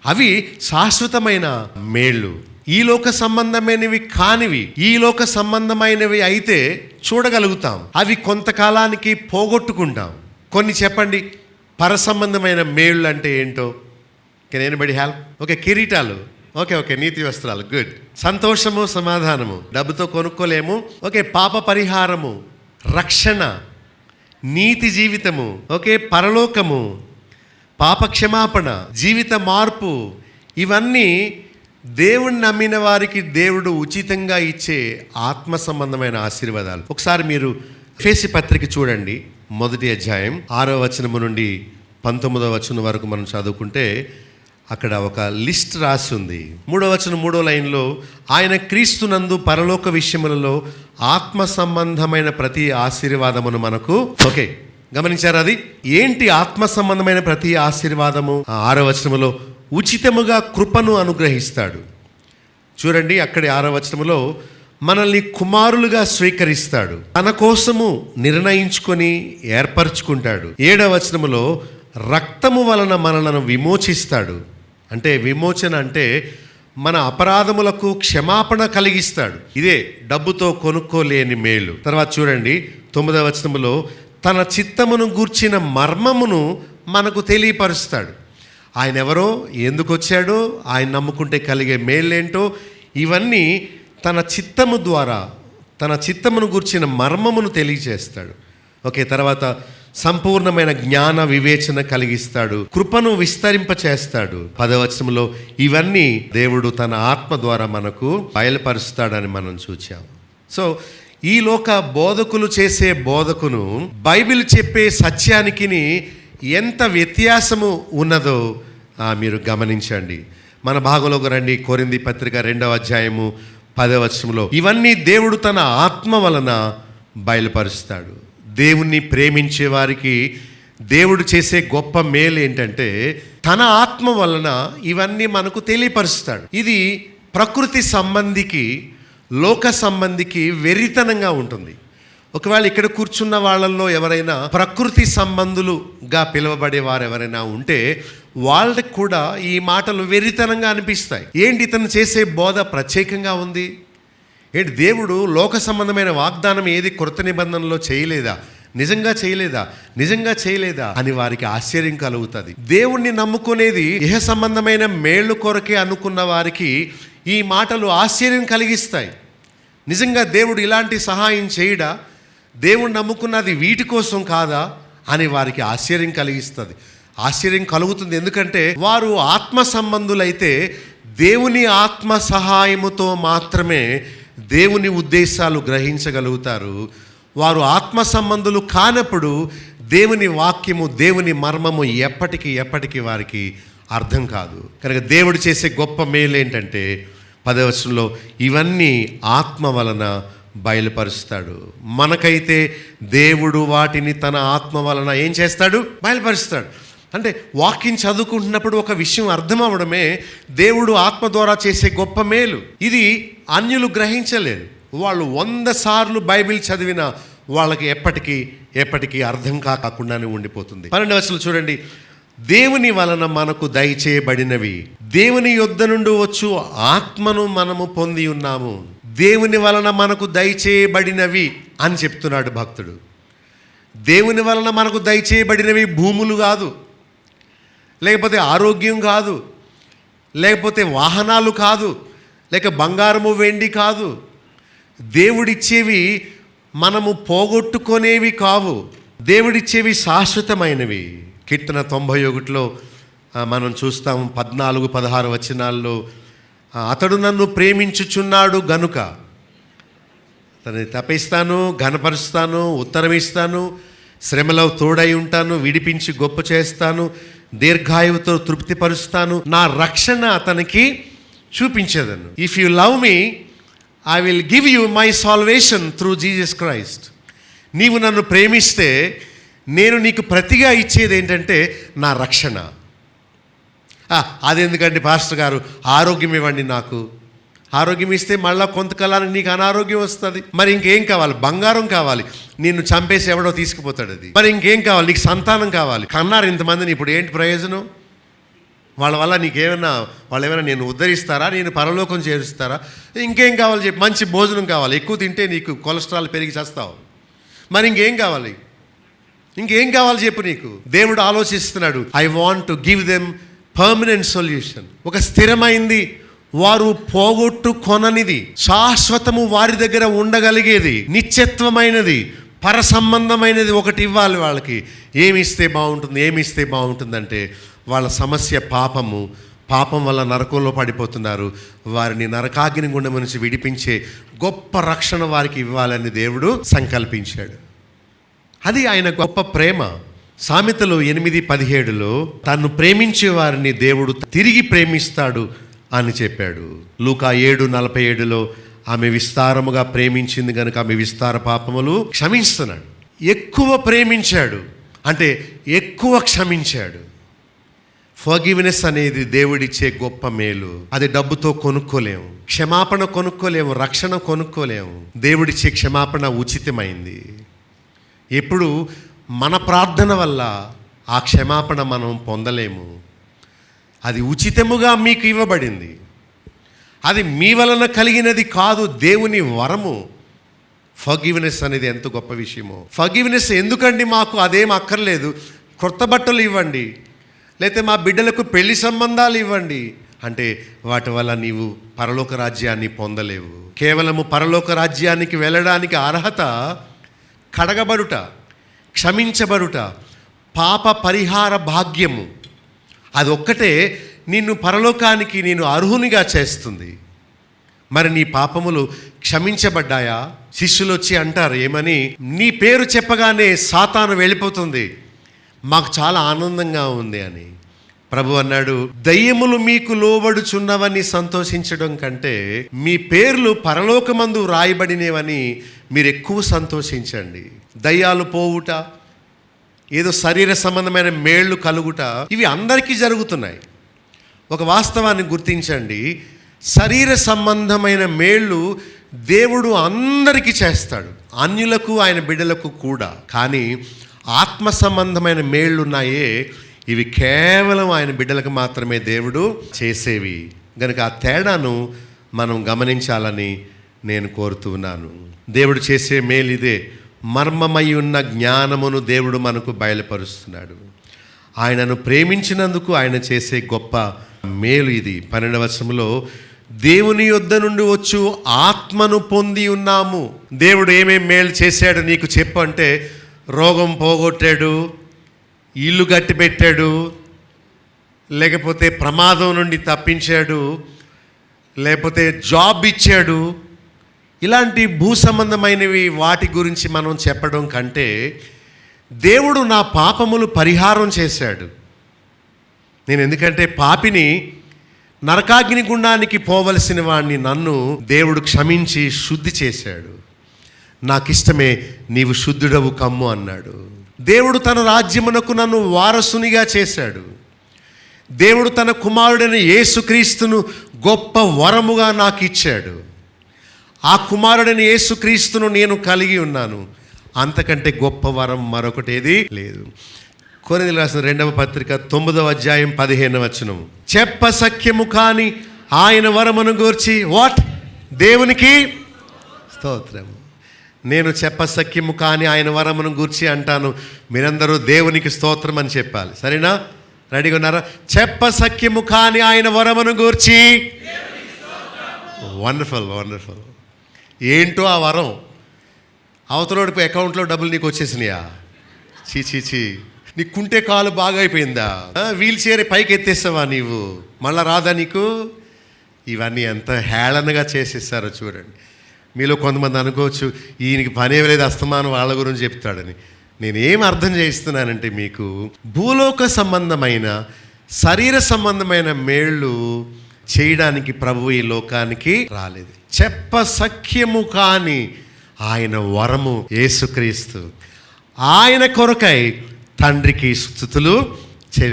అవి శాశ్వతమైన మేళ్ళు. ఈ లోక సంబంధమైనవి కానివి, ఈ లోక సంబంధమైనవి అయితే చూడగలుగుతాం, అవి కొంతకాలానికి పోగొట్టుకుంటాం. కొన్ని చెప్పండి, పర సంబంధమైన మేళ్ళు అంటే ఏంటో? Can anybody help? ఓకే, కిరీటాలు, ఓకే, నీతి వస్త్రాలు, గుడ్. సంతోషము, సమాధానము, డబ్బుతో కొనుక్కోలేము. ఓకే, పాప పరిహారము, రక్షణ, నీతి జీవితము, ఓకే, పరలోకము, పాప క్షమాపణ, జీవిత మార్పు, ఇవన్నీ దేవుణ్ణి నమ్మిన వారికి దేవుడు ఉచితంగా ఇచ్చే ఆత్మ సంబంధమైన ఆశీర్వాదాలు. ఒకసారి మీరు ఎఫెసీ పత్రిక చూడండి, 1వ అధ్యాయం 6వ వచనము నుండి 19వ వచనం వరకు మనం చదువుకుంటే అక్కడ ఒక లిస్ట్ రాసి ఉంది. 3వ వచనం 3వ లైన్లో, ఆయన క్రీస్తునందు పరలోక విషయములలో ఆత్మ సంబంధమైన ప్రతి ఆశీర్వాదమును మనకు, ఓకే, గమనించారు? అది ఏంటి? ఆత్మ సంబంధమైన ప్రతి ఆశీర్వాదము 6వ వచనములో ఉచితముగా కృపను అనుగ్రహిస్తాడు. చూడండి, అక్కడి 6వ వచనములో మనల్ని కుమారులుగా స్వీకరిస్తాడు, తన కోసము నిర్ణయించుకొని ఏర్పరచుకుంటాడు. 7వ వచనములో రక్తము వలన మనలను విమోచిస్తాడు. అంటే విమోచన అంటే మన అపరాధములకు క్షమాపణ కలిగిస్తాడు. ఇదే డబ్బుతో కొనుక్కోలేని మేలు. తర్వాత చూడండి, 9వ వచనములో తన చిత్తమును గూర్చిన మర్మమును మనకు తెలియపరుస్తాడు. ఆయన ఎవరో, ఎందుకు వచ్చాడో, ఆయన నమ్ముకుంటే కలిగే మేళ్ళేంటో, ఇవన్నీ తన చిత్తము ద్వారా, తన చిత్తమును గూర్చిన మర్మమును తెలియజేస్తాడు. ఓకే, తర్వాత సంపూర్ణమైన జ్ఞాన వివేచన కలిగిస్తాడు, కృపను విస్తరింపచేస్తాడు. 10వ వచనంలో ఇవన్నీ దేవుడు తన ఆత్మ ద్వారా మనకు బయలుపరుస్తాడని మనం చూచాం. సో ఈ లోక బోధకులు చేసే బోధకును బైబిల్ చెప్పే సత్యానికి ఎంత వ్యత్యాసము ఉన్నదో మీరు గమనించండి. మన భాగంలోకి రండి. కొరింథీ పత్రిక 2వ అధ్యాయము 10వ వచనంలో ఇవన్నీ దేవుడు తన ఆత్మ వలన బయలుపరుస్తాడు. దేవుణ్ణి ప్రేమించే వారికి దేవుడు చేసే గొప్ప మేలు ఏంటంటే తన ఆత్మ వలన ఇవన్నీ మనకు తెలియపరుస్తాడు. ఇది ప్రకృతి సంబంధికి, లోక సంబంధికి వెర్రితనంగా ఉంటుంది. ఒకవేళ ఇక్కడ కూర్చున్న వాళ్ళల్లో ఎవరైనా ప్రకృతి సంబంధులుగా పిలువబడే వారు ఎవరైనా ఉంటే వాళ్ళకి కూడా ఈ మాటలు వెర్రితనంగా అనిపిస్తాయి. ఏంటి ఇతను చేసే బోధ ప్రత్యేకంగా ఉంది? ఏంటి దేవుడు లోక సంబంధమైన వాగ్దానం ఏది కొత్త నిబంధనలో చేయలేదా? నిజంగా చేయలేదా అని వారికి ఆశ్చర్యం కలుగుతుంది. దేవుణ్ణి నమ్ముకునేది ఇహ సంబంధమైన మేళ్ళు కొరకే అనుకున్న వారికి ఈ మాటలు ఆశ్చర్యం కలిగిస్తాయి. నిజంగా దేవుడు ఇలాంటి సహాయం చేయడా? దేవుడు నమ్ముకున్నది వీటి కోసం కాదా అని వారికి ఆశ్చర్యం కలిగిస్తుంది. ఆశ్చర్యం కలుగుతుంది. ఎందుకంటే వారు ఆత్మ సంబంధులైతే దేవుని ఆత్మ సహాయముతో మాత్రమే దేవుని ఉద్దేశాలు గ్రహించగలుగుతారు. వారు ఆత్మ సంబంధులు కానప్పుడు దేవుని వాక్యము, దేవుని మర్మము ఎప్పటికీ వారికి అర్థం కాదు. కనుక దేవుడు చేసే గొప్ప మేలు ఏంటంటే 10వ వచనంలో ఇవన్నీ ఆత్మ వలన బయలుపరుస్తాడు. మనకైతే దేవుడు వాటిని తన ఆత్మ వలన ఏం చేస్తాడు? బయలుపరుస్తాడు. అంటే వాక్యం చదువుకుంటున్నప్పుడు ఒక విషయం అర్థం అవడమే దేవుడు ఆత్మ ద్వారా చేసే గొప్ప మేలు. ఇది అన్యులు గ్రహించలేరు. వాళ్ళు 100 సార్లు బైబిల్ చదివినా వాళ్ళకి ఎప్పటికీ అర్థం కాకుండానే ఉండిపోతుంది. 12వ వచనం చూడండి, దేవుని వలన మనకు దయచేయబడినవి, దేవుని యొద్ద నుండి వచ్చు ఆత్మను మనము పొంది ఉన్నాము. దేవుని వలన మనకు దయచేయబడినవి అని చెప్తున్నాడు భక్తుడు. దేవుని వలన మనకు దయచేయబడినవి భూములు కాదు, లేకపోతే ఆరోగ్యం కాదు, లేకపోతే వాహనాలు కాదు, లేక బంగారము వెండి కాదు. దేవుడిచ్చేవి మనము పోగొట్టుకునేవి కావు. దేవుడిచ్చేవి శాశ్వతమైనవి. కీర్తన 91లో మనం చూస్తాము 14-16 వచనాల్లో, అతడు నన్ను ప్రేమించుచున్నాడు గనుక తనని తప్పిస్తాను, ఘనపరుస్తాను, ఉత్తరం ఇస్తాను, శ్రమలో తోడై ఉంటాను, విడిపించి గొప్ప చేస్తాను, దీర్ఘాయువుతో తృప్తిపరుస్తాను, నా రక్షణ అతనికి చూపించేదను. If you love me I will give you my salvation through Jesus Christ. నీవు నన్ను ప్రేమిస్తే నేను నీకు ప్రతిగా ఇచ్చేది ఏంటంటే నా రక్షణ. అదెందుకండి పాస్టర్ గారు, ఆరోగ్యం ఇవ్వండి నాకు. ఆరోగ్యం ఇస్తే మళ్ళీ కొంతకాలానికి నీకు అనారోగ్యం వస్తుంది. మరి ఇంకేం కావాలి? బంగారం కావాలి, నిన్ను చంపేసి ఎవడో తీసుకుపోతాడు అది. మరి ఇంకేం కావాలి? నీకు సంతానం కావాలి. కన్నారు ఇంతమందిని, ఇప్పుడు ఏంటి ప్రయోజనం? వాళ్ళ వల్ల నీకేమైనా, వాళ్ళు ఏమైనా నేను ఉద్ధరిస్తారా, నేను పరలోకం చేరుస్తారా? ఇంకేం కావాలి చెప్పి? మంచి భోజనం కావాలి, ఎక్కువ తింటే నీకు కొలెస్ట్రాల్ పెరిగి చేస్తావు. మరి ఇంకేం కావాలి? ఇంకేం కావాలి చెప్పు నీకు? దేవుడు ఆలోచిస్తున్నాడు, I want to give them permanent solution. ఒక స్థిరమైంది, వారు పోగొట్టుకొననిది, శాశ్వతము వారి దగ్గర ఉండగలిగేది, నిత్యత్వమైనది, పరసంబంధమైనది ఒకటి ఇవ్వాలి వాళ్ళకి. ఏమిస్తే బాగుంటుంది? ఏమిస్తే బాగుంటుందంటే వాళ్ళ సమస్య పాపము. పాపం వల్ల నరకంలో పడిపోతున్నారు. వారిని నరకాగ్ని గుండం నుంచి విడిపించే గొప్ప రక్షణ వారికి ఇవ్వాలని దేవుడు సంకల్పించాడు. అది ఆయన గొప్ప ప్రేమ. సామెతలు 8:17 తన్ను ప్రేమించే వారిని దేవుడు తిరిగి ప్రేమిస్తాడు అని చెప్పాడు. లూకా 7:47 ఆమె విస్తారముగా ప్రేమించింది కనుక ఆమె విస్తార పాపములు క్షమిస్తున్నాడు. ఎక్కువ ప్రేమించాడు అంటే ఎక్కువ క్షమించాడు. ఫర్గివ్నెస్ అనేది దేవుడిచ్చే గొప్ప మేలు. అది డబ్బుతో కొనుక్కోలేము, క్షమాపణ కొనుక్కోలేము, రక్షణ కొనుక్కోలేము. దేవుడిచ్చే క్షమాపణ ఉచితమైంది. ఎప్పుడు మన ప్రార్థన వల్ల ఆ క్షమాపణ మనం పొందలేము. అది ఉచితముగా మీకు ఇవ్వబడింది. అది మీ వలన కలిగినది కాదు, దేవుని వరము. ఫర్గివ్నెస్ అనేది ఎంత గొప్ప విషయమో. ఫర్గివ్నెస్ ఎందుకండి మాకు? అదేం అక్కర్లేదు, కొత్త బట్టలు ఇవ్వండి, లేకపోతే మా బిడ్డలకు పెళ్లి సంబంధాలు ఇవ్వండి అంటే వాటి వల్ల నీవు పరలోక రాజ్యాన్ని పొందలేవు. కేవలము పరలోక రాజ్యానికి వెళ్ళడానికి అర్హత కడగబడుట, క్షమించబడుట, పాప పరిహార భాగ్యము. అది ఒక్కటే నిన్ను పరలోకానికి నేను అర్హునిగా చేస్తుంది. మరి నీ పాపములు క్షమించబడ్డాయా? శిష్యులు వచ్చి అంటారు ఏమని? నీ పేరు చెప్పగానే సాతాను వెళ్ళిపోతుంది, మాకు చాలా ఆనందంగా ఉంది అని. ప్రభు అన్నాడు, దయ్యములు మీకు లోబడుచున్నవని సంతోషించడం కంటే మీ పేర్లు పరలోకమందు రాయబడినవని మీరు ఎక్కువ సంతోషించండి. దయ్యాలు పోవుట, ఏదో శరీర సంబంధమైన మేళ్ళు కలుగుట, ఇవి అందరికీ జరుగుతున్నాయి. ఒక వాస్తవాన్ని గుర్తించండి, శరీర సంబంధమైన మేళ్ళు దేవుడు అందరికీ చేస్తాడు, అన్యులకు ఆయన బిడ్డలకు కూడా. కానీ ఆత్మ సంబంధమైన మేళ్ళున్నాయే, ఇవి కేవలం ఆయన బిడ్డలకు మాత్రమే దేవుడు చేసేవి. కనుక ఆ తేడాను మనం గమనించాలని నేను కోరుతున్నాను. దేవుడు చేసే మేలు ఇదే. మర్మమై ఉన్న జ్ఞానమును దేవుడు మనకు బయలుపరుస్తున్నాడు. ఆయనను ప్రేమించినందుకు ఆయన చేసే గొప్ప మేలు ఇది. 12వ వచనంలో దేవుని యొద్ద నుండి వచ్చు ఆత్మను పొంది ఉన్నాము. దేవుడు ఏమేం మేలు చేశాడు నీకు చెప్పు అంటే, రోగం పోగొట్టాడు, ఇల్లు కట్టిపెట్టాడు, లేకపోతే ప్రమాదం నుండి తప్పించాడు, లేకపోతే జాబ్ ఇచ్చాడు. ఇలాంటి భూ సంబంధమైనవి వాటి గురించి మనం చెప్పడం కంటే దేవుడు నా పాపములు పరిహారం చేశాడు. నేను ఎందుకంటే పాపిని, నరకాగ్ని గుండానికి పోవలసిన వాడిని నన్ను దేవుడు క్షమించి శుద్ధి చేశాడు. నాకిష్టమే, నీవు శుద్ధుడవు కమ్ము అన్నాడు. దేవుడు తన రాజ్యమునకు నన్ను వారసునిగా చేశాడు. దేవుడు తన కుమారుడైన యేసుక్రీస్తును గొప్ప వరముగా నాకు ఇచ్చాడు. ఆ కుమారుడైన యేసుక్రీస్తును నేను కలిగి ఉన్నాను. అంతకంటే గొప్ప వరం మరొకటేది లేదు. కొరింథీయులకు రాసిన 2వ పత్రిక 9వ అధ్యాయం 15వ వచనం, చెప్ప సఖ్యము కాని ఆయన వరమును గూర్చి వాట్? దేవునికి స్తోత్రము. నేను చెప్ప సఖ్యము కాని ఆయన వరమును గూర్చి అంటాను, మీరందరూ దేవునికి స్తోత్రం అని చెప్పాలి. సరేనా? రెడీగా ఉన్నారా? చెప్ప సఖ్యము కాని ఆయన వరమును గూర్చి. Wonderful, wonderful. ఏంటో ఆ వరం? అవతలోడికి అకౌంట్లో డబ్బులు నీకు వచ్చేసినాయా? చీ, నీకుంటే కాలు బాగా అయిపోయిందా? వీల్ చైర్ పైకి ఎత్తేస్తావా నీవు? మళ్ళా రాదా నీకు? ఇవన్నీ ఎంత హేళనగా చేసేస్తారో చూడండి. మీలో కొంతమంది అనుకోవచ్చు, ఈయనకి పనే లేదు, అస్తమానం వాళ్ళ గురించి చెప్తాడని. నేనేం అర్థం చేస్తున్నానంటే, మీకు భూలోక సంబంధమైన, శరీర సంబంధమైన మేళ్ళు చేయడానికి ప్రభువు ఈ లోకానికి రాలేదు. చెప్ప సఖ్యము కాని ఆయన వరము యేసుక్రీస్తు. ఆయన కొరకై తండ్రికి స్తుతులు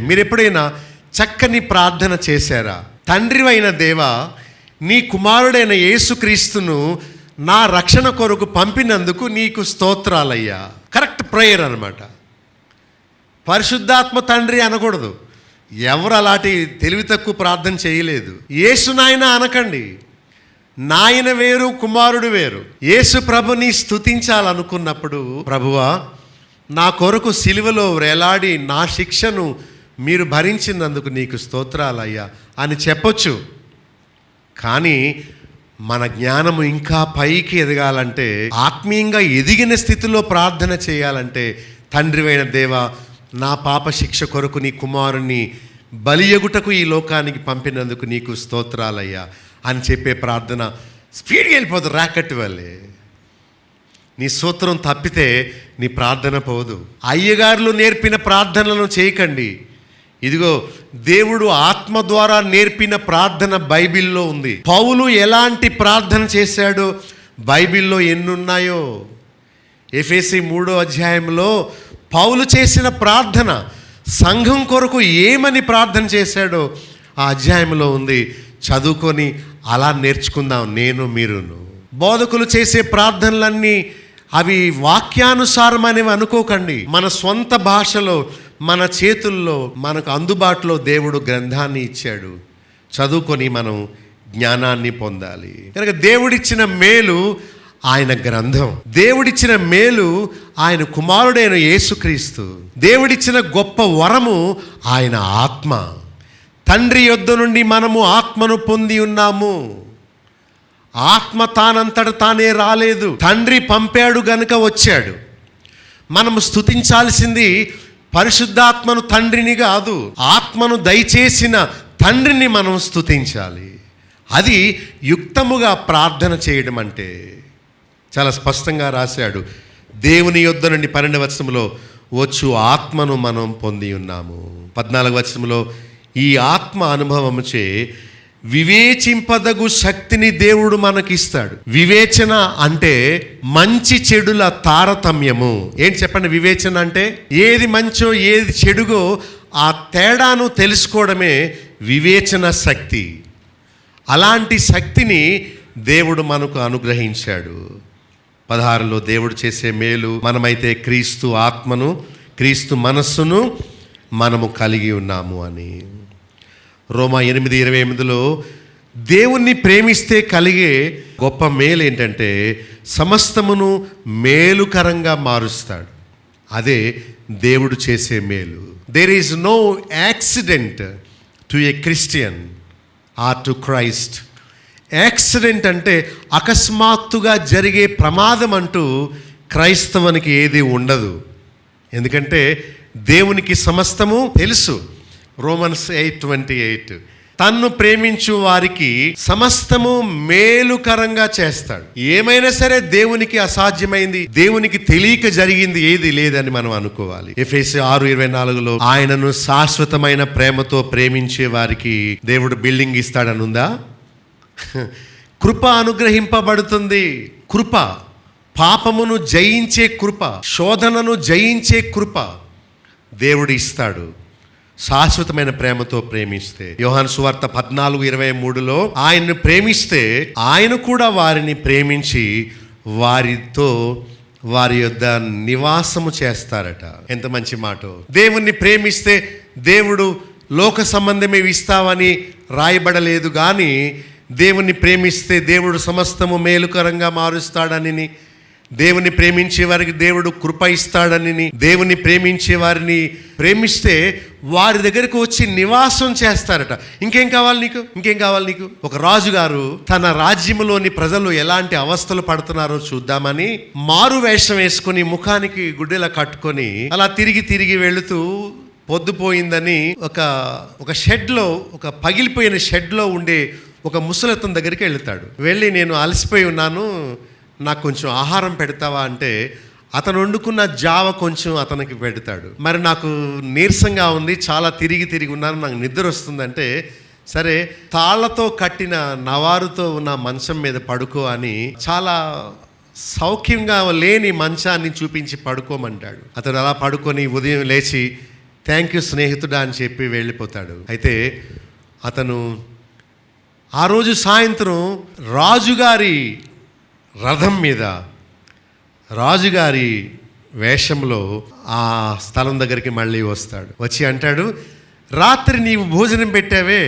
మీరు ఎప్పుడైనా చక్కని ప్రార్థన చేశారా? తండ్రి అయిన దేవా, నీ కుమారుడైన యేసుక్రీస్తును నా రక్షణ కొరకు పంపినందుకు నీకు స్తోత్రాలయ్యా. కరెక్ట్ ప్రేయర్ అన్నమాట. పరిశుద్ధాత్మ తండ్రి అనకూడదు. ఎవరు అలాంటి తెలివి తక్కువ ప్రార్థన చేయలేదు. యేసు నాయన అనకండి. నాయన వేరు, కుమారుడు వేరు. యేసు ప్రభుని స్తుతించాలనుకున్నప్పుడు, ప్రభువా నా కొరకు సిలువలో వేలాడి నా శిక్షను మీరు భరించినందుకు నీకు స్తోత్రాలయ్యా అని చెప్పొచ్చు. కానీ మన జ్ఞానము ఇంకా పైకి ఎదగాలంటే, ఆత్మీయంగా ఎదిగిన స్థితిలో ప్రార్థన చేయాలంటే, తండ్రివైన దేవా నా పాప శిక్ష కొరకు నీ కుమారుని బలియగుటకు ఈ లోకానికి పంపినందుకు నీకు స్తోత్రాలయ్యా అని చెప్పే ప్రార్థన స్పీడ్గా వెళ్ళిపోదు. ర్యాకెట్ వల్లే నీ సూత్రం తప్పితే నీ ప్రార్థన పోదు. అయ్యగారులు నేర్పిన ప్రార్థనలను చేయకండి. ఇదిగో దేవుడు ఆత్మ ద్వారా నేర్పిన ప్రార్థన బైబిల్లో ఉంది. పౌలు ఎలాంటి ప్రార్థన చేశాడో బైబిల్లో ఎన్నున్నాయో. ఎఫెసీ 3వ అధ్యాయంలో పౌలు చేసిన ప్రార్థన, సంఘం కొరకు ఏమని ప్రార్థన చేశాడో ఆ అధ్యాయంలో ఉంది. చదువుకొని అలా నేర్చుకుందాం నేను మీరును. బోధకులు చేసే ప్రార్థనలన్నీ అవి వాక్యానుసారమనేవి అనుకోకండి. మన స్వంత భాషలో, మన చేతుల్లో, మనకు అందుబాటులో దేవుడు గ్రంథాన్ని ఇచ్చాడు. చదువుకొని మనం జ్ఞానాన్ని పొందాలి. కనుక దేవుడిచ్చిన మేలు ఆయన గ్రంథం, దేవుడిచ్చిన మేలు ఆయన కుమారుడైన యేసుక్రీస్తు, దేవుడిచ్చిన గొప్ప వరము ఆయన ఆత్మ. తండ్రి యొద్ద నుండి మనము ఆత్మను పొంది ఉన్నాము. ఆత్మ తానంతట తానే రాలేదు, తండ్రి పంపాడు గనుక వచ్చాడు. మనము స్తుతించాల్సింది పరిశుద్ధాత్మను, తండ్రిని కాదు. ఆత్మను దయచేసిన తండ్రిని మనం స్తుతించాలి. అది యుక్తముగా ప్రార్థన చేయడం అంటే. చాలా స్పష్టంగా రాశాడు. దేవుని యొద్ద నుండి 12వ వచనంలో వచ్చు ఆత్మను మనం పొంది ఉన్నాము. 14వ వచనంలో ఈ ఆత్మ అనుభవముచే వివేచింపదగు శక్తిని దేవుడు మనకిస్తాడు. వివేచన అంటే మంచి చెడుల తారతమ్యము. ఏంటి చెప్పండి? వివేచన అంటే ఏది మంచో ఏది చెడుగో ఆ తేడాను తెలుసుకోవడమే వివేచన శక్తి. అలాంటి శక్తిని దేవుడు మనకు అనుగ్రహించాడు. 16లో దేవుడు చేసే మేలు, మనమైతే క్రీస్తు ఆత్మను, క్రీస్తు మనస్సును మనము కలిగి ఉన్నాము అని. రోమా 8:28లో దేవుణ్ణి ప్రేమిస్తే కలిగే గొప్ప మేలు ఏంటంటే సమస్తమును మేలుకరంగా మారుస్తాడు. అదే దేవుడు చేసే మేలు. There is no accident to a Christian or to Christ. Accident అంటే అకస్మాత్తుగా జరిగే ప్రమాదం అంటూ క్రైస్తవునికి ఏది ఉండదు. ఎందుకంటే దేవునికి సమస్తము తెలుసు. రోమన్స్ 8:28 తన్ను ప్రేమించు వారికి సమస్తము మేలుకరంగా చేస్తాడు. ఏమైనా సరే దేవునికి అసాధ్యమైంది, దేవునికి తెలియక జరిగింది ఏది లేదని మనం అనుకోవాలి. ఎఫెసీ 6:24లో ఆయనను శాశ్వతమైన ప్రేమతో ప్రేమించే వారికి దేవుడు బిల్డింగ్ ఇస్తాడనుందా? కృప అనుగ్రహింపబడుతుంది. కృప, పాపమును జయించే కృప, శోధనను జయించే కృప దేవుడు ఇస్తాడు శాశ్వతమైన ప్రేమతో ప్రేమిస్తే. యోహాను సువార్త 14:23లో ఆయన్ను ప్రేమిస్తే ఆయన కూడా వారిని ప్రేమించి వారితో వారి యొద్ద నివాసము చేస్తారట. ఎంత మంచి మాట! దేవుణ్ణి ప్రేమిస్తే దేవుడు లోక సంబంధమే ఇస్తావని రాయబడలేదు, కానీ దేవుణ్ణి ప్రేమిస్తే దేవుడు సమస్తము మేలుకరంగా మారుస్తాడని, దేవుని ప్రేమించే వారికి దేవుడు కృప ఇస్తాడని, దేవుని ప్రేమించే వారిని ప్రేమిస్తే వారి దగ్గరకు వచ్చి నివాసం చేస్తారట. ఇంకేం కావాలి నీకు? ఇంకేం కావాలి నీకు? ఒక రాజుగారు తన రాజ్యంలోని ప్రజలు ఎలాంటి అవస్థలు పడుతున్నారో చూద్దామని మారు వేషం వేసుకొని ముఖానికి గుడ్డెలా కట్టుకొని అలా తిరిగి తిరిగి వెళుతూ పొద్దుపోయిందని ఒక షెడ్లో, ఒక పగిలిపోయిన షెడ్లో ఉండే ఒక ముసలతను దగ్గరికి వెళ్తాడు. వెళ్ళి నేను అలసిపోయి ఉన్నాను, నాకు కొంచెం ఆహారం పెడతావా అంటే అతను వండుకున్న జావ కొంచెం అతనికి పెడతాడు. మరి నాకు నీరసంగా ఉంది, చాలా తిరిగి తిరిగి ఉన్నాను, నాకు నిద్ర వస్తుందంటే సరే, తాళ్లతో కట్టిన నవారుతో ఉన్న మంచం మీద పడుకో అని చాలా సౌఖ్యంగా లేని మంచాన్ని చూపించి పడుకోమంటాడు. అతడు అలా పడుకొని ఉదయం లేచి థ్యాంక్ యూ స్నేహితుడా అని చెప్పి వెళ్ళిపోతాడు. అయితే అతను ఆ రోజు సాయంత్రం రాజుగారి రథం మీద రాజుగారి వేషంలో ఆ స్థలం దగ్గరికి మళ్ళీ వస్తాడు. వచ్చి అంటాడు, రాత్రి నీవు భోజనం పెట్టావే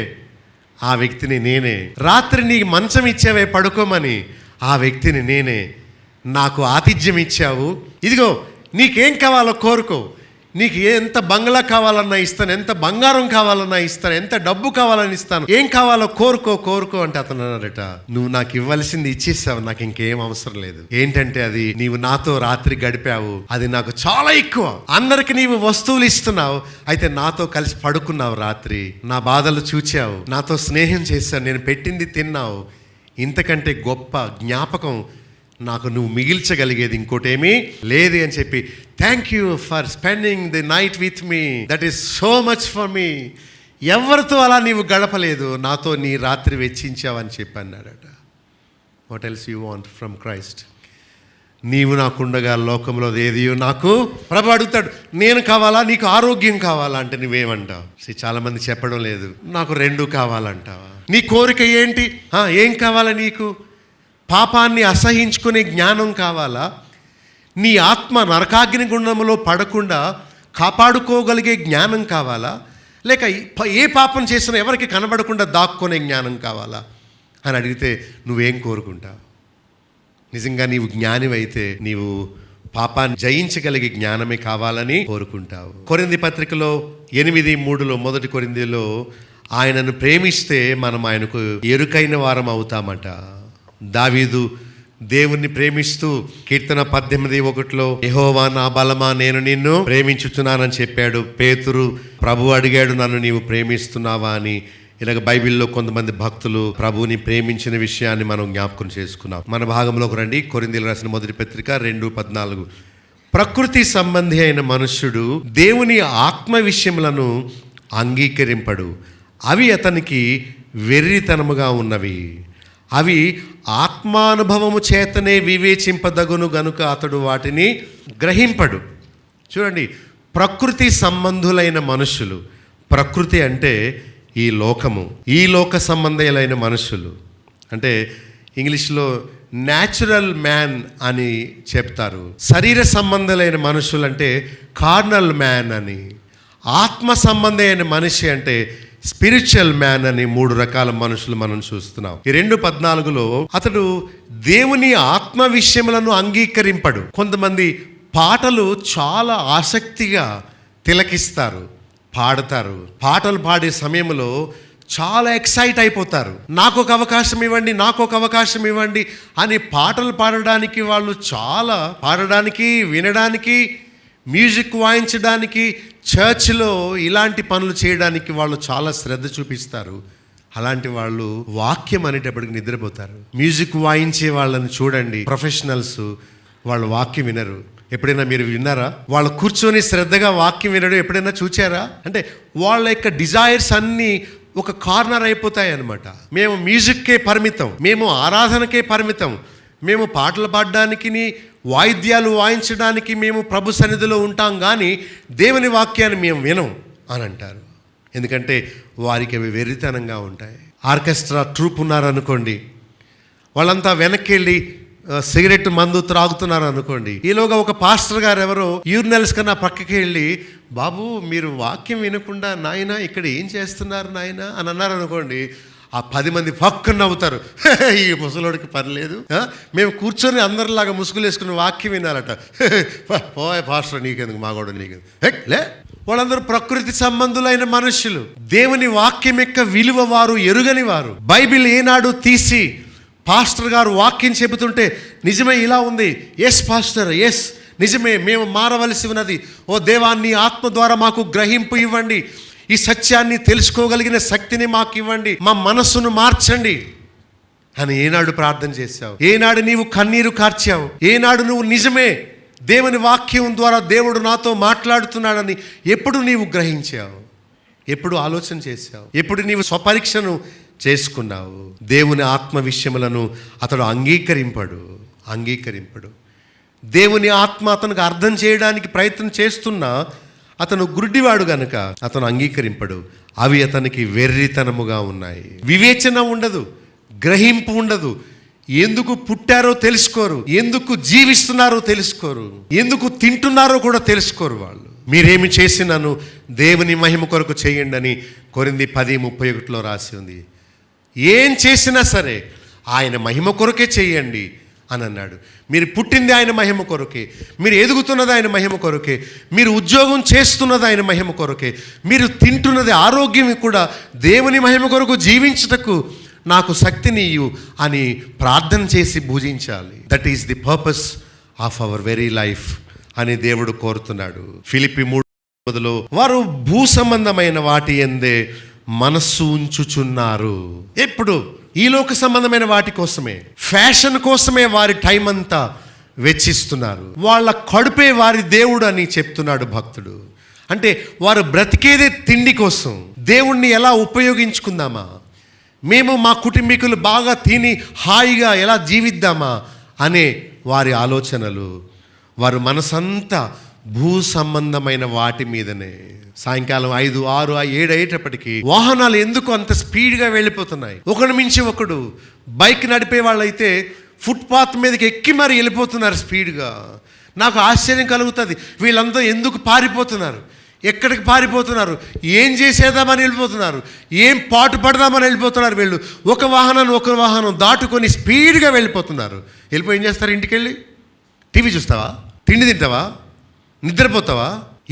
ఆ వ్యక్తిని నేనే, రాత్రి నీకు మంచం ఇచ్చావే పడుకోమని ఆ వ్యక్తిని నేనే, నాకు ఆతిథ్యం ఇచ్చావు, ఇదిగో నీకేం కావాలో కోరుకో, నీకు ఎంత బంగ్లా కావాలన్నా ఇస్తాను, ఎంత బంగారం కావాలన్నా ఇస్తాను, ఎంత డబ్బు కావాలని ఇస్తాను, ఏం కావాలో కోరుకో అంటే అతను అన్నాడట, నువ్వు నాకు ఇవ్వాల్సింది ఇచ్చేసావు, నాకు ఇంకేం అవసరం లేదు. ఏంటంటే అది నీవు నాతో రాత్రి గడిపావు, అది నాకు చాలా ఎక్కువ. అందరికి నీవు వస్తువులు ఇస్తున్నావు, అయితే నాతో కలిసి పడుకున్నావు, రాత్రి నా బాధలు చూచావు, నాతో స్నేహం చేశావు, నేను పెట్టింది తిన్నావు, ఇంతకంటే గొప్ప జ్ఞాపకం నాకు నువ్వు మిగిల్చగలిగేది ఇంకోటేమీ లేదు అని చెప్పి thank you for spending the night with me, that is so much for me. ఎవరితో అలా నీవు గడపలేదు, నాతో నీ రాత్రి వెచ్చించావని చెప్పి అన్నాడట. What else you want from Christ? నీవు నాకుండగా లోకంలో ఏది నాకు ప్రభు అడుగుతాడు, నేను కావాలా, నీకు ఆరోగ్యం కావాలా అంటే నువ్వేమంటావు? చాలామంది చెప్పడం లేదు, నాకు రెండు కావాలంటావా? నీ కోరిక ఏంటి? ఏం కావాలా నీకు? పాపాన్ని అసహించుకునే జ్ఞానం కావాలా? నీ ఆత్మ నరకాగ్ని గుండంలో పడకుండా కాపాడుకోగలిగే జ్ఞానం కావాలా? లేక ఏ పాపం చేసినా ఎవరికి కనబడకుండా దాక్కునే జ్ఞానం కావాలా అని అడిగితే నువ్వేం కోరుకుంటావు? నిజంగా నీవు జ్ఞానివైతే నీవు పాపాన్ని జయించగలిగే జ్ఞానమే కావాలని కోరుకుంటావు. కొరింథీ పత్రికలో 8:3 మొదటి కొరింథీలో ఆయనను ప్రేమిస్తే మనం ఆయనకు ఎరుకైన వారం అవుతామట. దావీదు దేవుణ్ణి ప్రేమిస్తూ కీర్తన 18:1 యెహోవా నా బలమా నేను నిన్ను ప్రేమించుచున్నానని చెప్పాడు. పేతురు ప్రభు అడిగాడు, నన్ను నీవు ప్రేమిస్తున్నావా అని. ఇలాగ బైబిల్లో కొంతమంది భక్తులు ప్రభువుని ప్రేమించిన విషయాన్ని మనం జ్ఞాపకం చేసుకున్నాం. మన భాగంలోకి రండి. కొరింథీయులకు రాసిన మొదటి పత్రిక 2:14. ప్రకృతి సంబంధి అయిన మనుష్యుడు దేవుని ఆత్మ విషయములను అంగీకరింపడు, అవి అతనికి వెర్రితనముగా ఉన్నవి, అవి ఆత్మానుభవము చేతనే వివేచింపదగును గనుక అతడు వాటిని గ్రహింపడు. చూడండి, ప్రకృతి సంబంధులైన మనుషులు, ప్రకృతి అంటే ఈ లోకము, ఈ లోక సంబంధులైన మనుషులు అంటే ఇంగ్లీష్లో న్యాచురల్ మ్యాన్ అని చెప్తారు. శరీర సంబంధులైన మనుషులు అంటే కార్నల్ మ్యాన్ అని, ఆత్మ సంబంధమైన మనిషి అంటే స్పిరిచువల్ మ్యాన్ అని 3 రకాల మనుషులు మనం చూస్తున్నాం. ఈ 2:14 అతడు దేవుని ఆత్మ విషయములను అంగీకరింపడు. కొంతమంది పాటలు చాలా ఆసక్తిగా తిలకిస్తారు, పాడతారు. పాటలు పాడే సమయంలో చాలా ఎక్సైట్ అయిపోతారు. నాకు ఒక అవకాశం ఇవ్వండి, నాకు ఒక అవకాశం ఇవ్వండి అని పాటలు పాడడానికి వాళ్ళు చాలా పాడడానికి, వినడానికి, మ్యూజిక్ వాయించడానికి, చర్చ్లో ఇలాంటి పనులు చేయడానికి వాళ్ళు చాలా శ్రద్ధ చూపిస్తారు. అలాంటి వాళ్ళు వాక్యం అనేటప్పటికి నిద్రపోతారు. మ్యూజిక్ వాయించే వాళ్ళని చూడండి, ప్రొఫెషనల్స్, వాళ్ళు వాక్యం వినరు. ఎప్పుడైనా మీరు విన్నారా? వాళ్ళు కూర్చొని శ్రద్ధగా వాక్యం వినడం ఎప్పుడైనా చూచారా? అంటే వాళ్ళ యొక్క డిజైర్స్ అన్నీ ఒక కార్నర్ అయిపోతాయి అన్నమాట. మేము మ్యూజిక్కే పరిమితం, మేము ఆరాధనకే పరిమితం, మేము పాటలు పాడడానికి, వాయిద్యాలు వాయించడానికి మేము ప్రభు సన్నిధిలో ఉంటాం, కానీ దేవుని వాక్యాన్ని మేము వినం అని అంటారు. ఎందుకంటే వారికి అవి వెర్రితనంగా ఉంటాయి. ఆర్కెస్ట్రా ట్రూప్ ఉన్నారనుకోండి, వాళ్ళంతా వెనక్కి వెళ్ళి సిగరెట్ మందు త్రాగుతున్నారు అనుకోండి, ఈలోగా ఒక పాస్టర్ గారు ఎవరో యూరినల్స్ కన్నా పక్కకి వెళ్ళి, బాబు మీరు వాక్యం వినకుండా నాయన ఇక్కడ ఏం చేస్తున్నారు నాయన అని అన్నారు అనుకోండి, ఆ 10 మంది పక్కన నవ్వుతారు. ఈ ముసలోడికి పని లేదు, మేము కూర్చొని అందరిలాగా ముసుగులు వేసుకుని వాక్యం వినాలట. పోయే పాస్టర్ నీకెందుకు, మా కూడా నీకెందుకు లే. వాళ్ళందరూ ప్రకృతి సంబంధులైన మనుషులు. దేవుని వాక్యం యొక్క విలువ వారు ఎరుగని వారు. బైబిల్ ఏనాడు తీసి పాస్టర్ గారు వాక్యం చెబుతుంటే నిజమే ఇలా ఉంది, ఎస్ పాస్టర్, ఎస్ నిజమే, మేము మారవలసి ఉన్నది, ఓ దేవాన్ని ఆత్మ ద్వారా మాకు గ్రహింపు ఇవ్వండి, ఈ సత్యాన్ని తెలుసుకోగలిగిన శక్తిని మాకు ఇవ్వండి, మా మనస్సును మార్చండి అని ఏనాడు ప్రార్థన చేశావు? ఏనాడు నీవు కన్నీరు కార్చావు? ఏనాడు నువ్వు నిజమే దేవుని వాక్యం ద్వారా దేవుడు నాతో మాట్లాడుతున్నాడని ఎప్పుడు నీవు గ్రహించావు? ఎప్పుడు ఆలోచన చేశావు? ఎప్పుడు నీవు స్వపరీక్షను చేసుకున్నావు? దేవుని ఆత్మ విషయములను అతడు అంగీకరింపడు. దేవుని ఆత్మ అతనికి అర్థం చేయడానికి ప్రయత్నం చేస్తున్నా అతను గుడ్డివాడు గనుక అతను అంగీకరింపడు. అవి అతనికి వెర్రితనముగా ఉన్నాయి. వివేచన ఉండదు, గ్రహింపు ఉండదు. ఎందుకు పుట్టారో తెలుసుకోరు, ఎందుకు జీవిస్తున్నారో తెలుసుకోరు, ఎందుకు తింటున్నారో కూడా తెలుసుకోరు. వాళ్ళు మీరేమి చేసినాను దేవుని మహిమ కొరకు చేయండి అని కొరింథీ 10:31 రాసి ఉంది. ఏం చేసినా సరే ఆయన మహిమ కొరకే చేయండి అని అన్నాడు. మీరు పుట్టింది ఆయన మహిమ కొరకే, మీరు ఎదుగుతున్నది ఆయన మహిమ కొరకే, మీరు ఉద్యోగం చేస్తున్నది ఆయన మహిమ కొరకే, మీరు తింటున్నది ఆరోగ్యం కూడా దేవుని మహిమ కొరకు జీవించుటకు నాకు శక్తినియ్యు అని ప్రార్థన చేసి భుజించాలి. That is the purpose of our very life అని దేవుడు కోరుతున్నాడు. ఫిలిప్పీ 3:9 వారు భూ సంబంధమైన వాటి యందే మనస్సు ఉంచుచున్నారు. ఎప్పుడు ఈ లోక సంబంధమైన వాటి కోసమే, ఫ్యాషన్ కోసమే వారి టైం అంతా వెచ్చిస్తున్నారు. వాళ్ళ కడుపే వారి దేవుడు అని చెప్తున్నాడు భక్తుడు. అంటే వారు బ్రతికేదే తిండి కోసం. దేవుణ్ణి ఎలా ఉపయోగించుకుందామా, మేము మా కుటుంబీకులు బాగా తిని హాయిగా ఎలా జీవిద్దామా అనే వారి ఆలోచనలు. వారు మనసంతా భూ సంబంధమైన వాటి మీదనే. సాయంకాలం 5, 6, 7 అయ్యేటప్పటికీ వాహనాలు ఎందుకు అంత స్పీడ్గా వెళ్ళిపోతున్నాయి? ఒకడు మించి ఒకడు. బైక్ నడిపే వాళ్ళైతే ఫుట్పాత్ మీదకి ఎక్కి మరి వెళ్ళిపోతున్నారు స్పీడ్గా. నాకు ఆశ్చర్యం కలుగుతుంది, వీళ్ళంతా ఎందుకు పారిపోతున్నారు? ఎక్కడికి పారిపోతున్నారు? ఏం చేసేద్దామని వెళ్ళిపోతున్నారు? ఏం పాటు పడదామని వెళ్ళిపోతున్నారు? వీళ్ళు ఒక వాహనం దాటుకొని స్పీడ్గా వెళ్ళిపోతున్నారు. వెళ్ళిపోయి ఏం చేస్తారు? ఇంటికి వెళ్ళి టీవీ చూస్తావా? తిండి తింటావా? నిద్రపోతావా?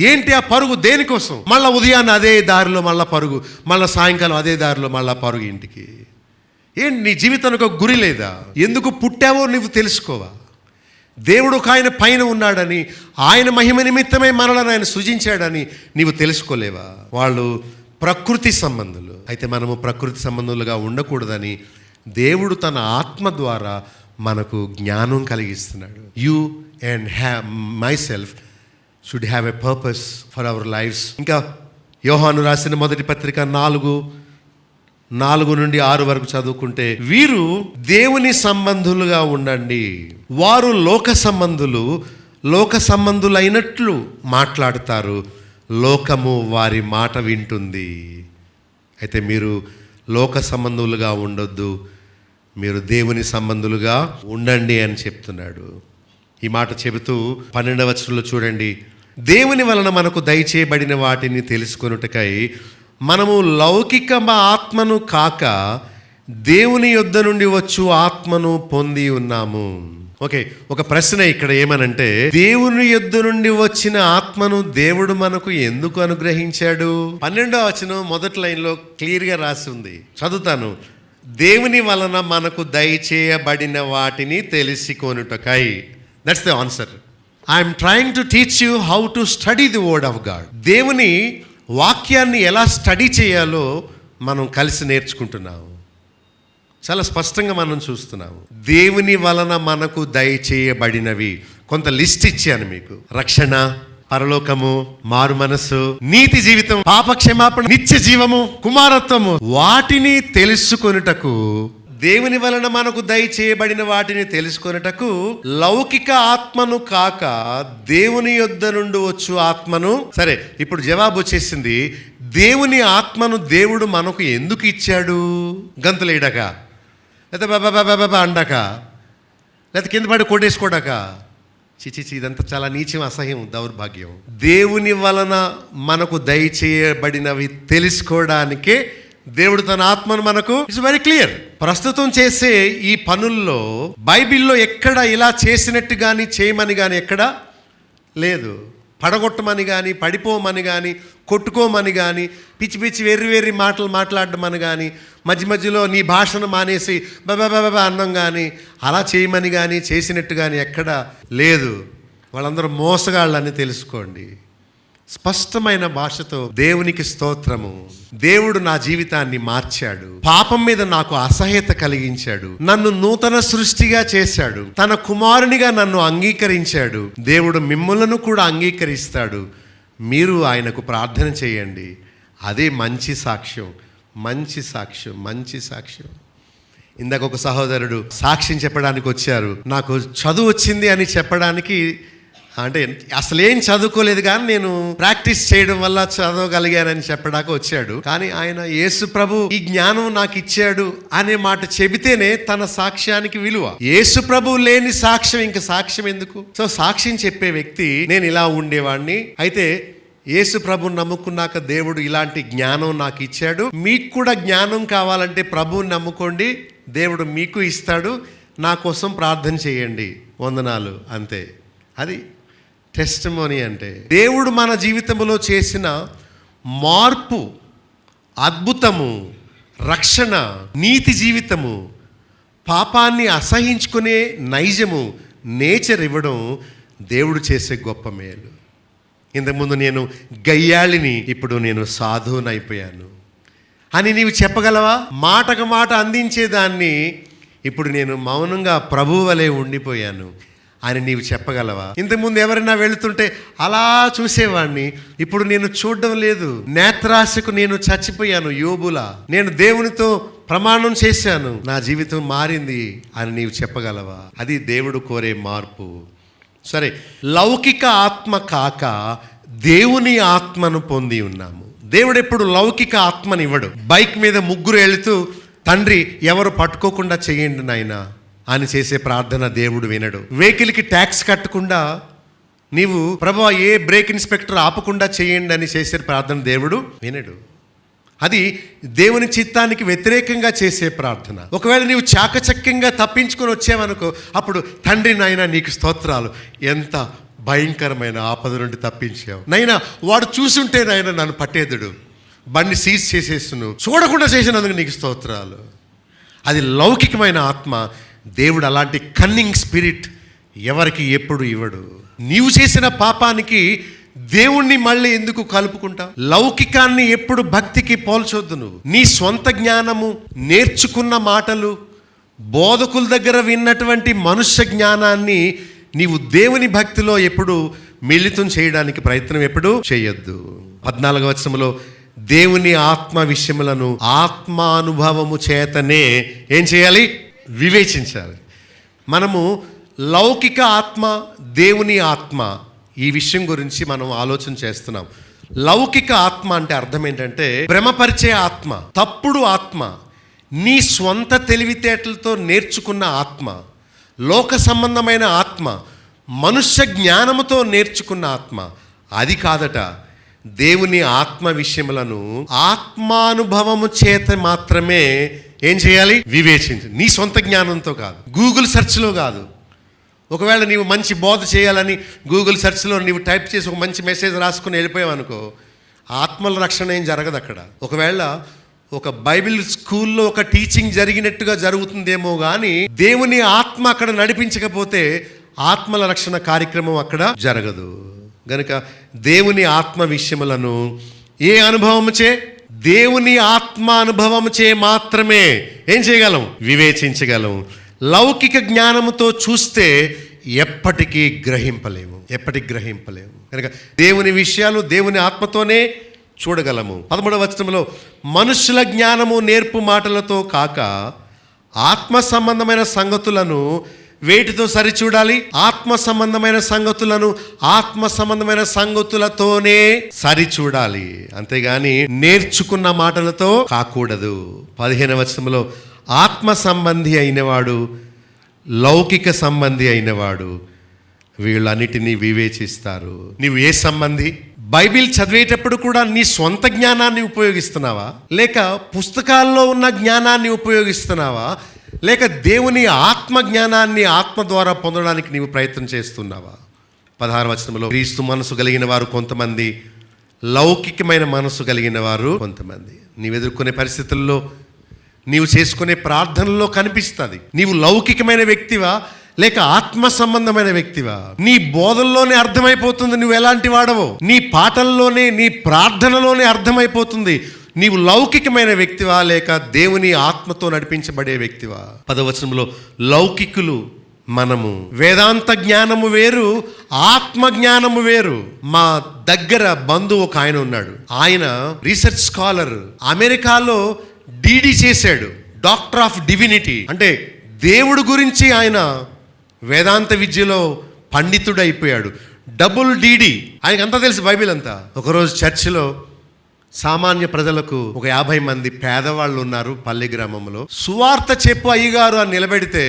ఏంటి ఆ పరుగు దేనికోసం? మళ్ళీ ఉదయాన్నే అదే దారిలో మళ్ళీ పరుగు, మళ్ళీ సాయంకాలం అదే దారిలో మళ్ళీ పరుగు ఇంటికి. ఏంటి నీ జీవితానికి ఒక గురి లేదా? ఎందుకు పుట్టావో నువ్వు తెలుసుకోవా? దేవుడు ఒక ఆయన పైన ఉన్నాడని, ఆయన మహిమ నిమిత్తమై మనలను ఆయన సృజించాడని నీవు తెలుసుకోలేవా? వాళ్ళు ప్రకృతి సంబంధులు. అయితే మనము ప్రకృతి సంబంధులుగా ఉండకూడదని దేవుడు తన ఆత్మ ద్వారా మనకు జ్ఞానం కలిగిస్తున్నాడు. You and myself should have a purpose for our lives. ఇంకా యోహాను రాసిన మొదటి పత్రిక 4 నుండి 6 వరకు చదువుకుంటే, వీరు దేవుని సంబంధులుగా ఉండండి, వారు లోక సంబంధులైనట్లు మాట్లాడతారు, లోకము వారి మాట వింటుంది. అయితే మీరు లోక సంబంధులుగా ఉండొద్దు, మీరు దేవుని సంబంధులుగా ఉండండి అని చెప్తున్నాడు. ఈ మాట చెబుతూ 12వ వచనంలో చూడండి, దేవుని వలన మనకు దయచేయబడిన వాటిని తెలుసుకొనుటకై మనము లౌకిక ఆత్మను కాక దేవుని యొద్ద నుండి వచ్చు ఆత్మను పొంది ఉన్నాము. ఓకే, ఒక ప్రశ్న ఇక్కడ ఏమనంటే, దేవుని యొద్ద నుండి వచ్చిన ఆత్మను దేవుడు మనకు ఎందుకు అనుగ్రహించాడు? 12వ వచనం మొదటి లైన్లో క్లియర్గా రాసి ఉంది, చదువుతాను. దేవుని వలన మనకు దయచేయబడిన వాటిని తెలుసుకొనుటకై. That's the answer. I'm trying to teach you how to study the word of God. దేవుని వాక్యాన్ని ఎలా స్టడీ చేయాలో మనం కలిసి నేర్చుకుంటున్నాము. చాలా స్పష్టంగా మనం చూస్తున్నాము. దేవుని వలన మనకు దయచేయబడినవి కొంత లిస్ట్ ఇచ్చాను మీకు. రక్షణ, పరలోకము, మారు మనస్సు, నీతి జీవితం, పాప క్షమాపణ, నిత్య జీవము, కుమారత్వము. వాటిని తెలుసుకొనుటకు, దేవుని వలన మనకు దయచేయబడిన వాటిని తెలుసుకొనుటకు లౌకిక ఆత్మను కాక దేవుని యొద్ద నుండి వచ్చు ఆత్మను. సరే, ఇప్పుడు జవాబు వచ్చేసింది. దేవుని ఆత్మను దేవుడు మనకు ఎందుకు ఇచ్చాడు? గంతులేయడాక, లేదా బాబా అండాక, లేదా కింద పడి కొట్టేసుకోడాక? చిచి, ఇదంతా చాలా నీచం, అసహ్యం, దౌర్భాగ్యం. దేవుని వలన మనకు దయచేయబడినవి తెలుసుకోవడానికే దేవుడు తన ఆత్మను మనకు, ఇట్స్ వెరీ క్లియర్. ప్రస్తుతం చేసే ఈ పనుల్లో బైబిల్లో ఎక్కడ ఇలా చేసినట్టు కానీ చేయమని కానీ ఎక్కడా లేదు. పడగొట్టమని కానీ, పడిపోమని కానీ, కొట్టుకోమని కానీ, పిచ్చి పిచ్చి వెర్రి మాటలు మాట్లాడమని కానీ, మధ్యలో నీ భాషను మానేసి బాబా అన్నం కానీ, అలా చేయమని కానీ చేసినట్టు కానీ ఎక్కడా లేదు. వాళ్ళందరూ మోసగాళ్ళని తెలుసుకోండి. స్పష్టమైన భాషతో దేవునికి స్తోత్రము. దేవుడు నా జీవితాన్ని మార్చాడు, పాపం మీద నాకు అసహ్యత కలిగించాడు, నన్ను నూతన సృష్టిగా చేశాడు, తన కుమారునిగా నన్ను అంగీకరించాడు. దేవుడు మిమ్మలను కూడా అంగీకరిస్తాడు. మీరు ఆయనకు ప్రార్థన చేయండి, అదే మంచి సాక్ష్యం, మంచి సాక్ష్యం, మంచి సాక్ష్యం. ఇందాక ఒక సహోదరుడు సాక్ష్యం చెప్పడానికి వచ్చారు. నాకు చదువు వచ్చింది అని చెప్పడానికి, అంటే అసలేం చదువుకోలేదు కానీ నేను ప్రాక్టీస్ చేయడం వల్ల చదవగలిగానని చెప్పడానికి వచ్చాడు. కానీ ఆయన యేసు ప్రభు ఈ జ్ఞానం నాకు ఇచ్చాడు అనే మాట చెబితేనే తన సాక్ష్యానికి విలువ. యేసు ప్రభు లేని సాక్ష్యం ఇంక సాక్ష్యం ఎందుకు? సో సాక్ష్యం చెప్పే వ్యక్తి, నేను ఇలా ఉండేవాడిని, అయితే యేసు ప్రభుని నమ్ముకున్నాక దేవుడు ఇలాంటి జ్ఞానం నాకు ఇచ్చాడు, మీకు కూడా జ్ఞానం కావాలంటే ప్రభువుని నమ్ముకోండి, దేవుడు మీకు ఇస్తాడు, నా కోసం ప్రార్థన చేయండి, వందనాలు, అంతే. అది టెస్టిమోనీ అంటే. దేవుడు మన జీవితంలో చేసిన మార్పు, అద్భుతము, రక్షణ, నీతి జీవితము, పాపాన్ని అసహించుకునే నైజము, నేచర్ ఇవ్వడం దేవుడు చేసే గొప్ప మేలు. ఇంతకుముందు నేను గయ్యాళిని, ఇప్పుడు నేను సాధువునైపోయాను అని నీవు చెప్పగలవా? మాటకు మాట అందించేదాన్ని ఇప్పుడు నేను మౌనంగా ప్రభువు వలె ఉండిపోయాను అని నీవు చెప్పగలవా? ఇంతకుముందు ఎవరైనా వెళుతుంటే అలా చూసేవాడిని, ఇప్పుడు నేను చూడడం లేదు, నేత్రాశకు నేను చచ్చిపోయాను, యోబులా. నేను దేవునితో ప్రమాణం చేశాను, నా జీవితం మారింది అని నీవు చెప్పగలవా? అది దేవుడు కోరే మార్పు. సరే, లౌకిక ఆత్మ కాక దేవుని ఆత్మను పొంది ఉన్నాము. దేవుడు ఎప్పుడు లౌకిక ఆత్మనివ్వడు. బైక్ మీద ముగ్గురు వెళుతూ, తండ్రి ఎవరు పట్టుకోకుండా చేయండి నాయనా అని చేసే ప్రార్థన దేవుడు వినడు. వెహికల్కి ట్యాక్స్ కట్టకుండా నీవు ప్రభువా ఏ బ్రేక్ ఇన్స్పెక్టర్ ఆపకుండా చేయండి అని చేసే ప్రార్థన దేవుడు వినడు. అది దేవుని చిత్తానికి వ్యతిరేకంగా చేసే ప్రార్థన. ఒకవేళ నీవు చాకచక్యంగా తప్పించుకొని వచ్చావనుకో, అప్పుడు తండ్రి నాయనా నీకు స్తోత్రాలు, ఎంత భయంకరమైన ఆపద నుండి తప్పించావు నైనా, వాడు చూసుంటే నాయన నన్ను పట్టేదుడు, బండి సీజ్ చేసేస్తును, చూడకుండా చేసినందుకు నీకు స్తోత్రాలు. అది లౌకికమైన ఆత్మ. దేవుడు అలాంటి కన్నింగ్ స్పిరిట్ ఎవరికి ఎప్పుడు ఇవ్వడు. నీవు చేసిన పాపానికి దేవుణ్ణి మళ్ళీ ఎందుకు కలుపుకుంటావు? లౌకికాన్ని ఎప్పుడు భక్తికి పోల్చొద్దు. నువ్వు నీ స్వంత జ్ఞానము, నేర్చుకున్న మాటలు, బోధకుల దగ్గర విన్నటువంటి మనుష్య జ్ఞానాన్ని నీవు దేవుని భక్తిలో ఎప్పుడు మిళితం చేయడానికి ప్రయత్నం ఎప్పుడు చేయొద్దు. 14వ వచనంలో దేవుని ఆత్మ విషయములను ఆత్మానుభవము చేతనే ఏం చేయాలి? వివేచించాలి. మనము లౌకిక ఆత్మ, దేవుని ఆత్మ, ఈ విషయం గురించి మనం ఆలోచన చేస్తున్నాం. లౌకిక ఆత్మ అంటే అర్థం ఏంటంటే భ్రమపరిచే ఆత్మ, తప్పుడు ఆత్మ, నీ స్వంత తెలివితేటలతో నేర్చుకున్న ఆత్మ, లోక సంబంధమైన ఆత్మ, మనుష్య జ్ఞానముతో నేర్చుకున్న ఆత్మ. అది కాదట. దేవుని ఆత్మ విషయములను ఆత్మానుభవము చేత మాత్రమే ఏం చేయాలి? వివేచించు. నీ సొంత జ్ఞానంతో కాదు, గూగుల్ సెర్చ్లో కాదు. ఒకవేళ నీవు మంచి బోధ చేయాలని గూగుల్ సెర్చ్లో నీవు టైప్ చేసి ఒక మంచి మెసేజ్ రాసుకుని వెళ్ళిపోయావు అనుకో, ఆత్మల రక్షణ ఏం జరగదు అక్కడ. ఒకవేళ ఒక బైబిల్ స్కూల్లో ఒక టీచింగ్ జరిగినట్టుగా జరుగుతుందేమో కానీ దేవుని ఆత్మ అక్కడ నడిపించకపోతే ఆత్మల రక్షణ కార్యక్రమం అక్కడ జరగదు. గనుక దేవుని ఆత్మ విషయములను ఏ అనుభవము చే? దేవుని ఆత్మ అనుభవము చే మాత్రమే ఏం చేయగలం? వివేచించగలం. లౌకిక జ్ఞానముతో చూస్తే ఎప్పటికీ గ్రహింపలేము, ఎప్పటికి గ్రహింపలేము. కనుక దేవుని విషయాలు దేవుని ఆత్మతోనే చూడగలము. 13వ వచనంలో మనుషుల జ్ఞానము నేర్పు మాటలతో కాక ఆత్మ సంబంధమైన సంగతులను వేటితో సరిచూడాలి? ఆత్మ సంబంధమైన సంగతులను ఆత్మ సంబంధమైన సంగతులతోనే సరిచూడాలి, అంతేగాని నేర్చుకున్న మాటలతో కాకూడదు. 15వ వచనంలో ఆత్మ సంబంధి అయినవాడు, లౌకిక సంబంధి అయినవాడు వీళ్ళన్నిటినీ వివేచిస్తారు. నీవు ఏ సంబంధి? బైబిల్ చదివేటప్పుడు కూడా నీ సొంత జ్ఞానాన్ని ఉపయోగిస్తున్నావా, లేక పుస్తకాల్లో ఉన్న జ్ఞానాన్ని ఉపయోగిస్తున్నావా, లేక దేవుని ఆత్మ జ్ఞానాన్ని ఆత్మ ద్వారా పొందడానికి నీవు ప్రయత్నం చేస్తున్నావా? 16వ వచనంలో క్రీస్తు మనసు కలిగిన వారు కొంతమంది, లౌకికమైన మనసు కలిగిన వారు కొంతమంది. నీవు ఎదుర్కొనే పరిస్థితుల్లో, నీవు చేసుకునే ప్రార్థనలో కనిపిస్తుంది. నీవు లౌకికమైన వ్యక్తివా లేక ఆత్మ సంబంధమైన వ్యక్తివా? నీ బోధల్లోనే అర్థమైపోతుంది నువ్వు ఎలాంటి వాడవో. నీ పాటల్లోనే, నీ ప్రార్థనలోనే అర్థమైపోతుంది నీవు లౌకికమైన వ్యక్తివా లేక దేవుని ఆత్మతో నడిపించబడే వ్యక్తివా. 10వ వచనంలో లౌకికులు మనము. వేదాంత జ్ఞానము వేరు, ఆత్మ జ్ఞానము వేరు. మా దగ్గర బంధువు ఒక ఆయన ఉన్నాడు. ఆయన రీసెర్చ్ స్కాలర్, అమెరికాలో డిడి చేశాడు, డాక్టర్ ఆఫ్ డివినిటీ. అంటే దేవుడు గురించి ఆయన వేదాంత విద్యలో పండితుడు అయిపోయాడు. డబుల్ డిడి, ఆయనకు అంతా తెలుసు, బైబిల్ అంతా. ఒకరోజు చర్చిలో సామాన్య ప్రజలకు ఒక 50 మంది పేదవాళ్ళు ఉన్నారు పల్లె గ్రామంలో. సువార్త చెప్పు అయ్యగారు అని నిలబెడితే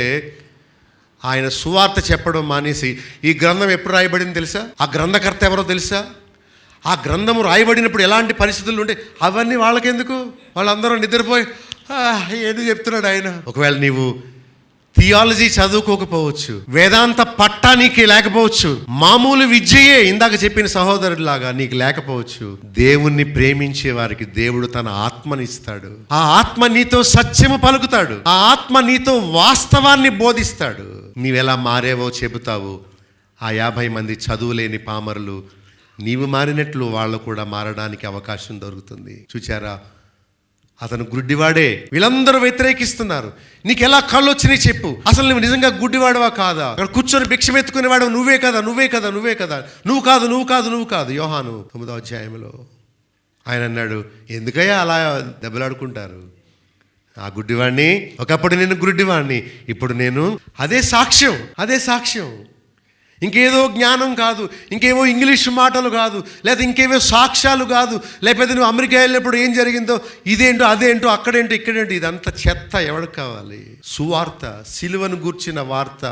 ఆయన సువార్త చెప్పడం మానేసి, ఈ గ్రంథం ఎప్పుడు రాయబడింది తెలుసా, ఆ గ్రంథకర్త ఎవరో తెలుసా, ఆ గ్రంథము రాయబడినప్పుడు ఎలాంటి పరిస్థితులు ఉంటే అవన్నీ వాళ్ళకెందుకు, వాళ్ళందరూ నిద్రపోయి ఏది చెప్తున్నాడు ఆయన. ఒకవేళ నీవు థియాలజీ చదువుకోకపోవచ్చు, వేదాంత పట్టా నీకు లేకపోవచ్చు, మామూలు విద్యయే ఇందాక చెప్పిన సహోదరులాగా నీకు లేకపోవచ్చు, దేవుణ్ణి ప్రేమించే వారికి దేవుడు తన ఆత్మనిస్తాడు. ఆ ఆత్మ నీతో సత్యము పలుకుతాడు, ఆ ఆత్మ నీతో వాస్తవాన్ని బోధిస్తాడు. నీవెలా మారేవో చెబుతావు. ఆ 50 మంది చదువులేని పామరులు నీవు మారినట్లు వాళ్ళు కూడా మారడానికి అవకాశం దొరుకుతుంది. చూచారా, అతను గుడ్డివాడే, వీళ్ళందరూ వ్యతిరేకిస్తున్నారు. నీకు ఎలా కళ్ళు వచ్చినాయి చెప్పు, అసలు నువ్వు నిజంగా గుడ్డివాడవా కాదా, అక్కడ కూర్చొని భిక్షం ఎత్తుకునేవాడు నువ్వే కదా, నువ్వే కదా, నువ్వే కదా, నువ్వు కాదు, నువ్వు కాదు, నువ్వు కాదు. యోహాను 9వ అధ్యాయంలో ఆయన అన్నాడు, ఎందుకయ్యా అలా దెబ్బలాడుకుంటారు, ఆ గుడ్డివాడిని, ఒకప్పుడు నేను గుడ్డివాడిని, ఇప్పుడు నేను. అదే సాక్ష్యం, అదే సాక్ష్యం. ఇంకేదో జ్ఞానం కాదు, ఇంకేవో ఇంగ్లీష్ మాటలు కాదు, లేదా ఇంకేవో సాక్ష్యాలు కాదు, లేకపోతే నువ్వు అమెరికా వెళ్ళినప్పుడు ఏం జరిగిందో, ఇదేంటో అదేంటో, అక్కడేంటో ఇక్కడేంటో, ఇదంతా చెత్త. ఎవరికి కావాలి? సువార్త, సిలువను గూర్చిన వార్త.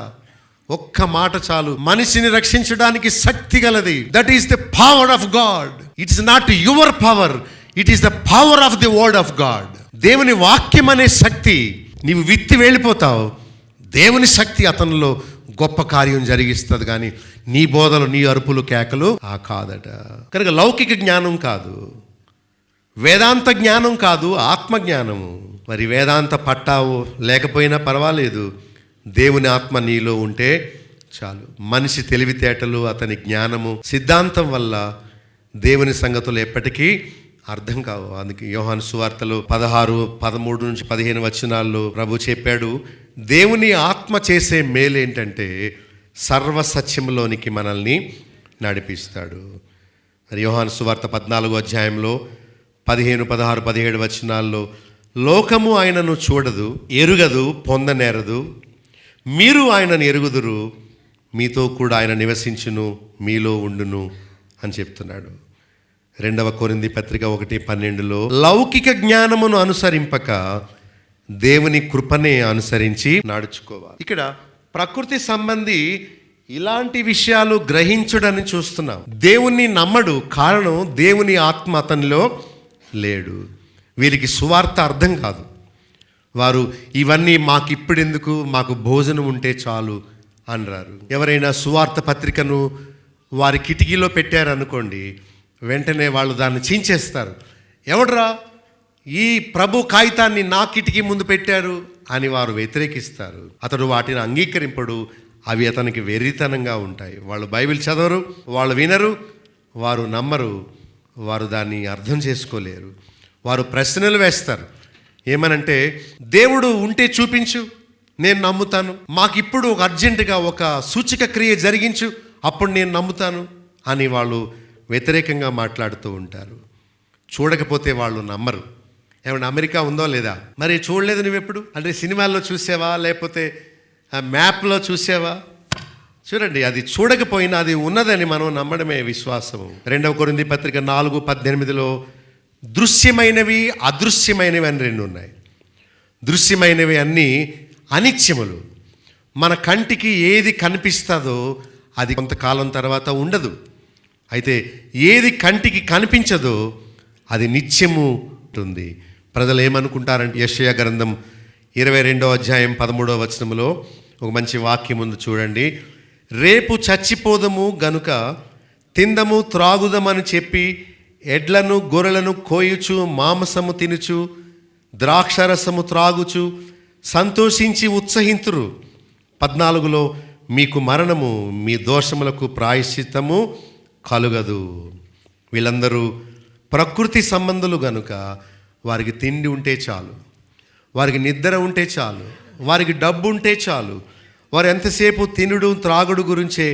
ఒక్క మాట చాలు, మనిషిని రక్షించడానికి శక్తి గలది. That is the power of God. It's not your power, it is the power of the word of God. దేవుని వాక్యం అనే శక్తి. నీవు విత్తి వెళ్ళిపోతావు, దేవుని శక్తి అతనిలో గొప్ప కార్యం జరిగిస్తుంది. కానీ నీ బోధలు, నీ అరుపులు, కేకలు కాదట. కనుక లౌకిక జ్ఞానం కాదు, వేదాంత జ్ఞానం కాదు, ఆత్మజ్ఞానము. మరి వేదాంత పట్టావు లేకపోయినా పర్వాలేదు, దేవుని ఆత్మ నీలో ఉంటే చాలు. మనిషి తెలివితేటలు, అతని జ్ఞానము, సిద్ధాంతం వల్ల దేవుని సంగతులు ఎప్పటికీ అర్థం కావు. అందుకే యోహాను సువార్తలో 16, 13 నుంచి 15 వచనాల్లో ప్రభు చెప్పాడు, దేవుని ఆత్మ చేసే మేలేంటంటే సర్వసత్యంలోనికి మనల్ని నడిపిస్తాడు. మరి యోహాను సువార్త 14వ అధ్యాయంలో 15, 16, 17 వచనాల్లో, లోకము ఆయనను చూడదు, ఎరుగదు, పొందనేరదు, మీరు ఆయనను ఎరుగుదురు, మీతో కూడా ఆయన నివసించును, మీలో ఉండును అని చెప్తున్నాడు. 2వ కొరింథీ పత్రిక 1:12లో, లౌకిక జ్ఞానమును అనుసరింపక దేవుని కృపనే అనుసరించి నడుచుకోవాలి. ఇక్కడ ప్రకృతి సంబంధి ఇలాంటి విషయాలు గ్రహించుడని చూస్తున్నాం. దేవుణ్ణి నమ్మడు, కారణం దేవుని ఆత్మ అతనిలో లేడు. వీరికి సువార్త అర్థం కాదు. వారు ఇవన్నీ మాకు ఇప్పుడెందుకు, మాకు భోజనం ఉంటే చాలు అన్నారు. ఎవరైనా సువార్త పత్రికను వారి కిటికీలో పెట్టారనుకోండి, వెంటనే వాళ్ళు దాన్ని చించేస్తారు. ఎవడ్రా ఈ ప్రభు కాగితాన్ని నా కిటికీ ముందు పెట్టారు అని వారు వ్యతిరేకిస్తారు. అతడు వాటిని అంగీకరింపడు, అవి అతనికి వెర్రితనంగా ఉంటాయి. వాళ్ళు బైబిల్ చదవరు, వాళ్ళు వినరు, వారు నమ్మరు, వారు దాన్ని అర్థం చేసుకోలేరు. వారు ప్రశ్నలు వేస్తారు. ఏమనంటే, దేవుడు ఉంటే చూపించు, నేను నమ్ముతాను, మాకిప్పుడు ఒక అర్జెంటుగా ఒక సూచక క్రియ జరిగించు, అప్పుడు నేను నమ్ముతాను అని వాళ్ళు వ్యతిరేకంగా మాట్లాడుతూ ఉంటారు. చూడకపోతే వాళ్ళు నమ్మరు. ఏమన్నా అమెరికా ఉందో లేదా, మరి చూడలేదు నువ్వెప్పుడు అంటే సినిమాల్లో చూసావా, లేకపోతే మ్యాప్లో చూసావా? చూడండి, అది చూడకపోయినా అది ఉన్నదని మనం నమ్మడమే విశ్వాసము. 2వ కొరింథీ పత్రిక 4:18లో దృశ్యమైనవి, అదృశ్యమైనవి అని 2 ఉన్నాయి. దృశ్యమైనవి అన్నీ అనిత్యములు. మన కంటికి ఏది కనిపిస్తుందో అది కొంతకాలం తర్వాత ఉండదు. అయితే ఏది కంటికి కనిపించదో అది నిత్యము ఉంటుంది. ప్రజలు ఏమనుకుంటారంటే, యెషయా గ్రంథం 22వ అధ్యాయం 13వ వచనంలో ఒక మంచి వాక్యం ఉంది చూడండి. రేపు చచ్చిపోదము గనుక తిందము త్రాగుదమని చెప్పి ఎడ్లను గొర్రెలను కోయుచు, మాంసము తినుచు, ద్రాక్షరసము త్రాగుచు సంతోషించి ఉత్సహింతురు. 14లో మీకు మరణము, మీ దోషములకు ప్రాయశ్చిత్తము కలుగదు. వీళ్ళందరూ ప్రకృతి సంబంధులు గనుక వారికి తిండి ఉంటే చాలు, వారికి నిద్ర ఉంటే చాలు, వారికి డబ్బు ఉంటే చాలు, వారు ఎంతసేపు తినుడు త్రాగుడు గురించే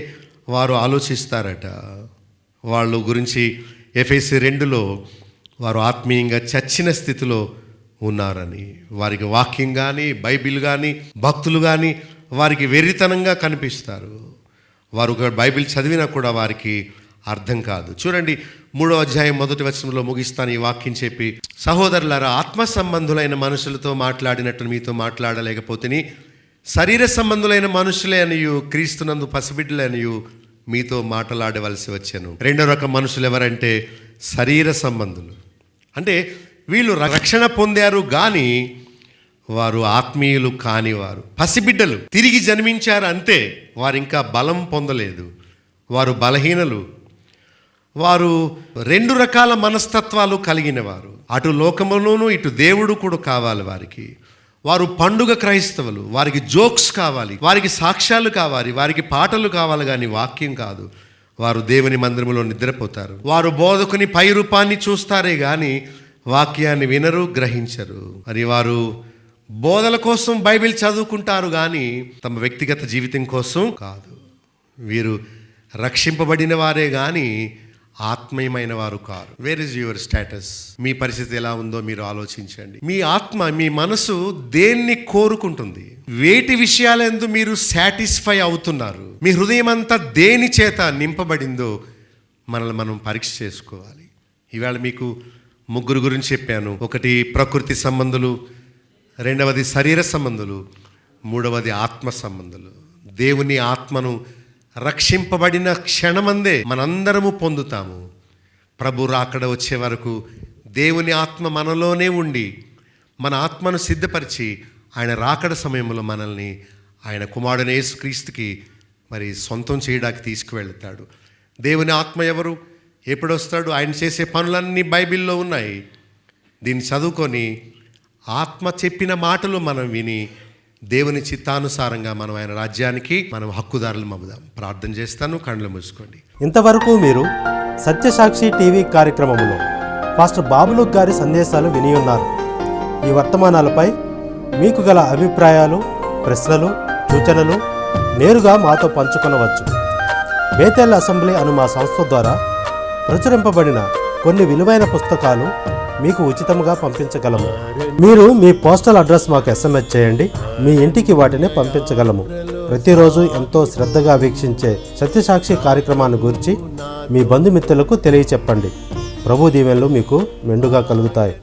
వారు ఆలోచిస్తారట. వాళ్ళు గురించి ఎఫెసీ 2లో వారు ఆత్మీయంగా చచ్చిన స్థితిలో ఉన్నారని, వారికి వాక్యం కానీ బైబిల్ కానీ భక్తులు కానీ వారికి వెర్రితనంగా కనిపిస్తారు. వారు బైబిల్ చదివినా కూడా వారికి అర్థం కాదు. చూడండి 3వ అధ్యాయం 1వ వచనంలో ముగిస్తాను ఈ వాక్యం చెప్పి, సహోదరులారా, ఆత్మ సంబంధులైన మనుషులతో మాట్లాడినట్లు మీతో మాట్లాడలేకపోతేని, శరీర సంబంధులైన మనుషులే అనియు క్రీస్తునందు పసిబిడ్డలే అనియు మీతో మాట్లాడవలసి వచ్చాను. 2వ రకం మనుషులు ఎవరంటే శరీర సంబంధులు. అంటే వీళ్ళు రక్షణ పొందారు కానీ వారు ఆత్మీయులు కానివారు, పసిబిడ్డలు, తిరిగి జన్మించారు అంతే. వారు ఇంకా బలం పొందలేదు, వారు బలహీనలు. వారు 2 రకాల మనస్తత్వాలు కలిగిన వారు. అటు లోకములోనూ ఇటు దేవుడు కూడా కావాలి వారికి. వారు పండుగ క్రైస్తవులు, వారికి జోక్స్ కావాలి, వారికి సాక్ష్యాలు కావాలి, వారికి పాటలు కావాలి కానీ వాక్యం కాదు. వారు దేవుని మందిరములో నిద్రపోతారు. వారు బోధకుని పై రూపాన్ని చూస్తారే కానీ వాక్యాన్ని వినరు, గ్రహించరు. మరి వారు బోధల కోసం బైబిల్ చదువుకుంటారు కానీ తమ వ్యక్తిగత జీవితం కోసం కాదు. వీరు రక్షింపబడిన వారే కానీ ఆత్మీయమైన వారు కారు. Where is your status? మీ పరిస్థితి ఎలా ఉందో మీరు ఆలోచించండి. మీ ఆత్మ, మీ మనసు దేన్ని కోరుకుంటుంది? వేటి విషయాలందు మీరు సాటిస్ఫై అవుతున్నారు? మీ హృదయం అంతా దేని చేత నింపబడిందో మనల్ని మనం పరీక్ష చేసుకోవాలి. ఈవేళ మీకు 3 గురించి చెప్పాను. 1 ప్రకృతి సంబంధులు, 2వది శరీర సంబంధులు, 3వది ఆత్మ సంబంధులు. దేవుని ఆత్మను రక్షింపబడిన క్షణమందే మనందరము పొందుతాము. ప్రభు రాకడ వచ్చే వరకు దేవుని ఆత్మ మనలోనే ఉండి మన ఆత్మను సిద్ధపరిచి ఆయన రాకడ సమయంలో మనల్ని ఆయన కుమారుడైన యేసుక్రీస్తుకి మరి సొంతం చేయడానికి తీసుకువెళ్తాడు. దేవుని ఆత్మ ఎవరు, ఎప్పుడొస్తాడు? ఆయన చేసే పనులన్నీ బైబిల్లో ఉన్నాయి. దీన్ని చదువుకొని ఆత్మ చెప్పిన మాటలు మనం విని దేవుని చిత్తానుసారంగా మనం ఆయన రాజ్యానికి మనం హక్కుదారులు అవ్వుదాం. ప్రార్థన చేస్తాను, కళ్ళు మూసుకోండి. ఇంతవరకు మీరు సత్యసాక్షి టీవీ కార్యక్రమంలో పాస్టర్ బాబులుక్ గారి సందేశాలు విని ఉన్నారు. ఈ వర్తమానాలపై మీకు గల అభిప్రాయాలు, ప్రశ్నలు, సూచనలు నేరుగా మాతో పంచుకొనవచ్చు. బేతేల్ అసెంబ్లీ అను మా సంస్థ ద్వారా ప్రచురింపబడిన కొన్ని విలువైన పుస్తకాలు మీకు ఉచితంగా పంపించగలము. మీరు మీ పోస్టల్ అడ్రస్ మాకు SMS చేయండి, మీ ఇంటికి వాటిని పంపించగలము. ప్రతిరోజు ఎంతో శ్రద్ధగా వీక్షించే సత్యసాక్షి కార్యక్రమాన్ని గురించి మీ బంధుమిత్రులకు తెలియచెప్పండి. ప్రభు దీవెనలు మీకు మెండుగా కలుగుతాయి.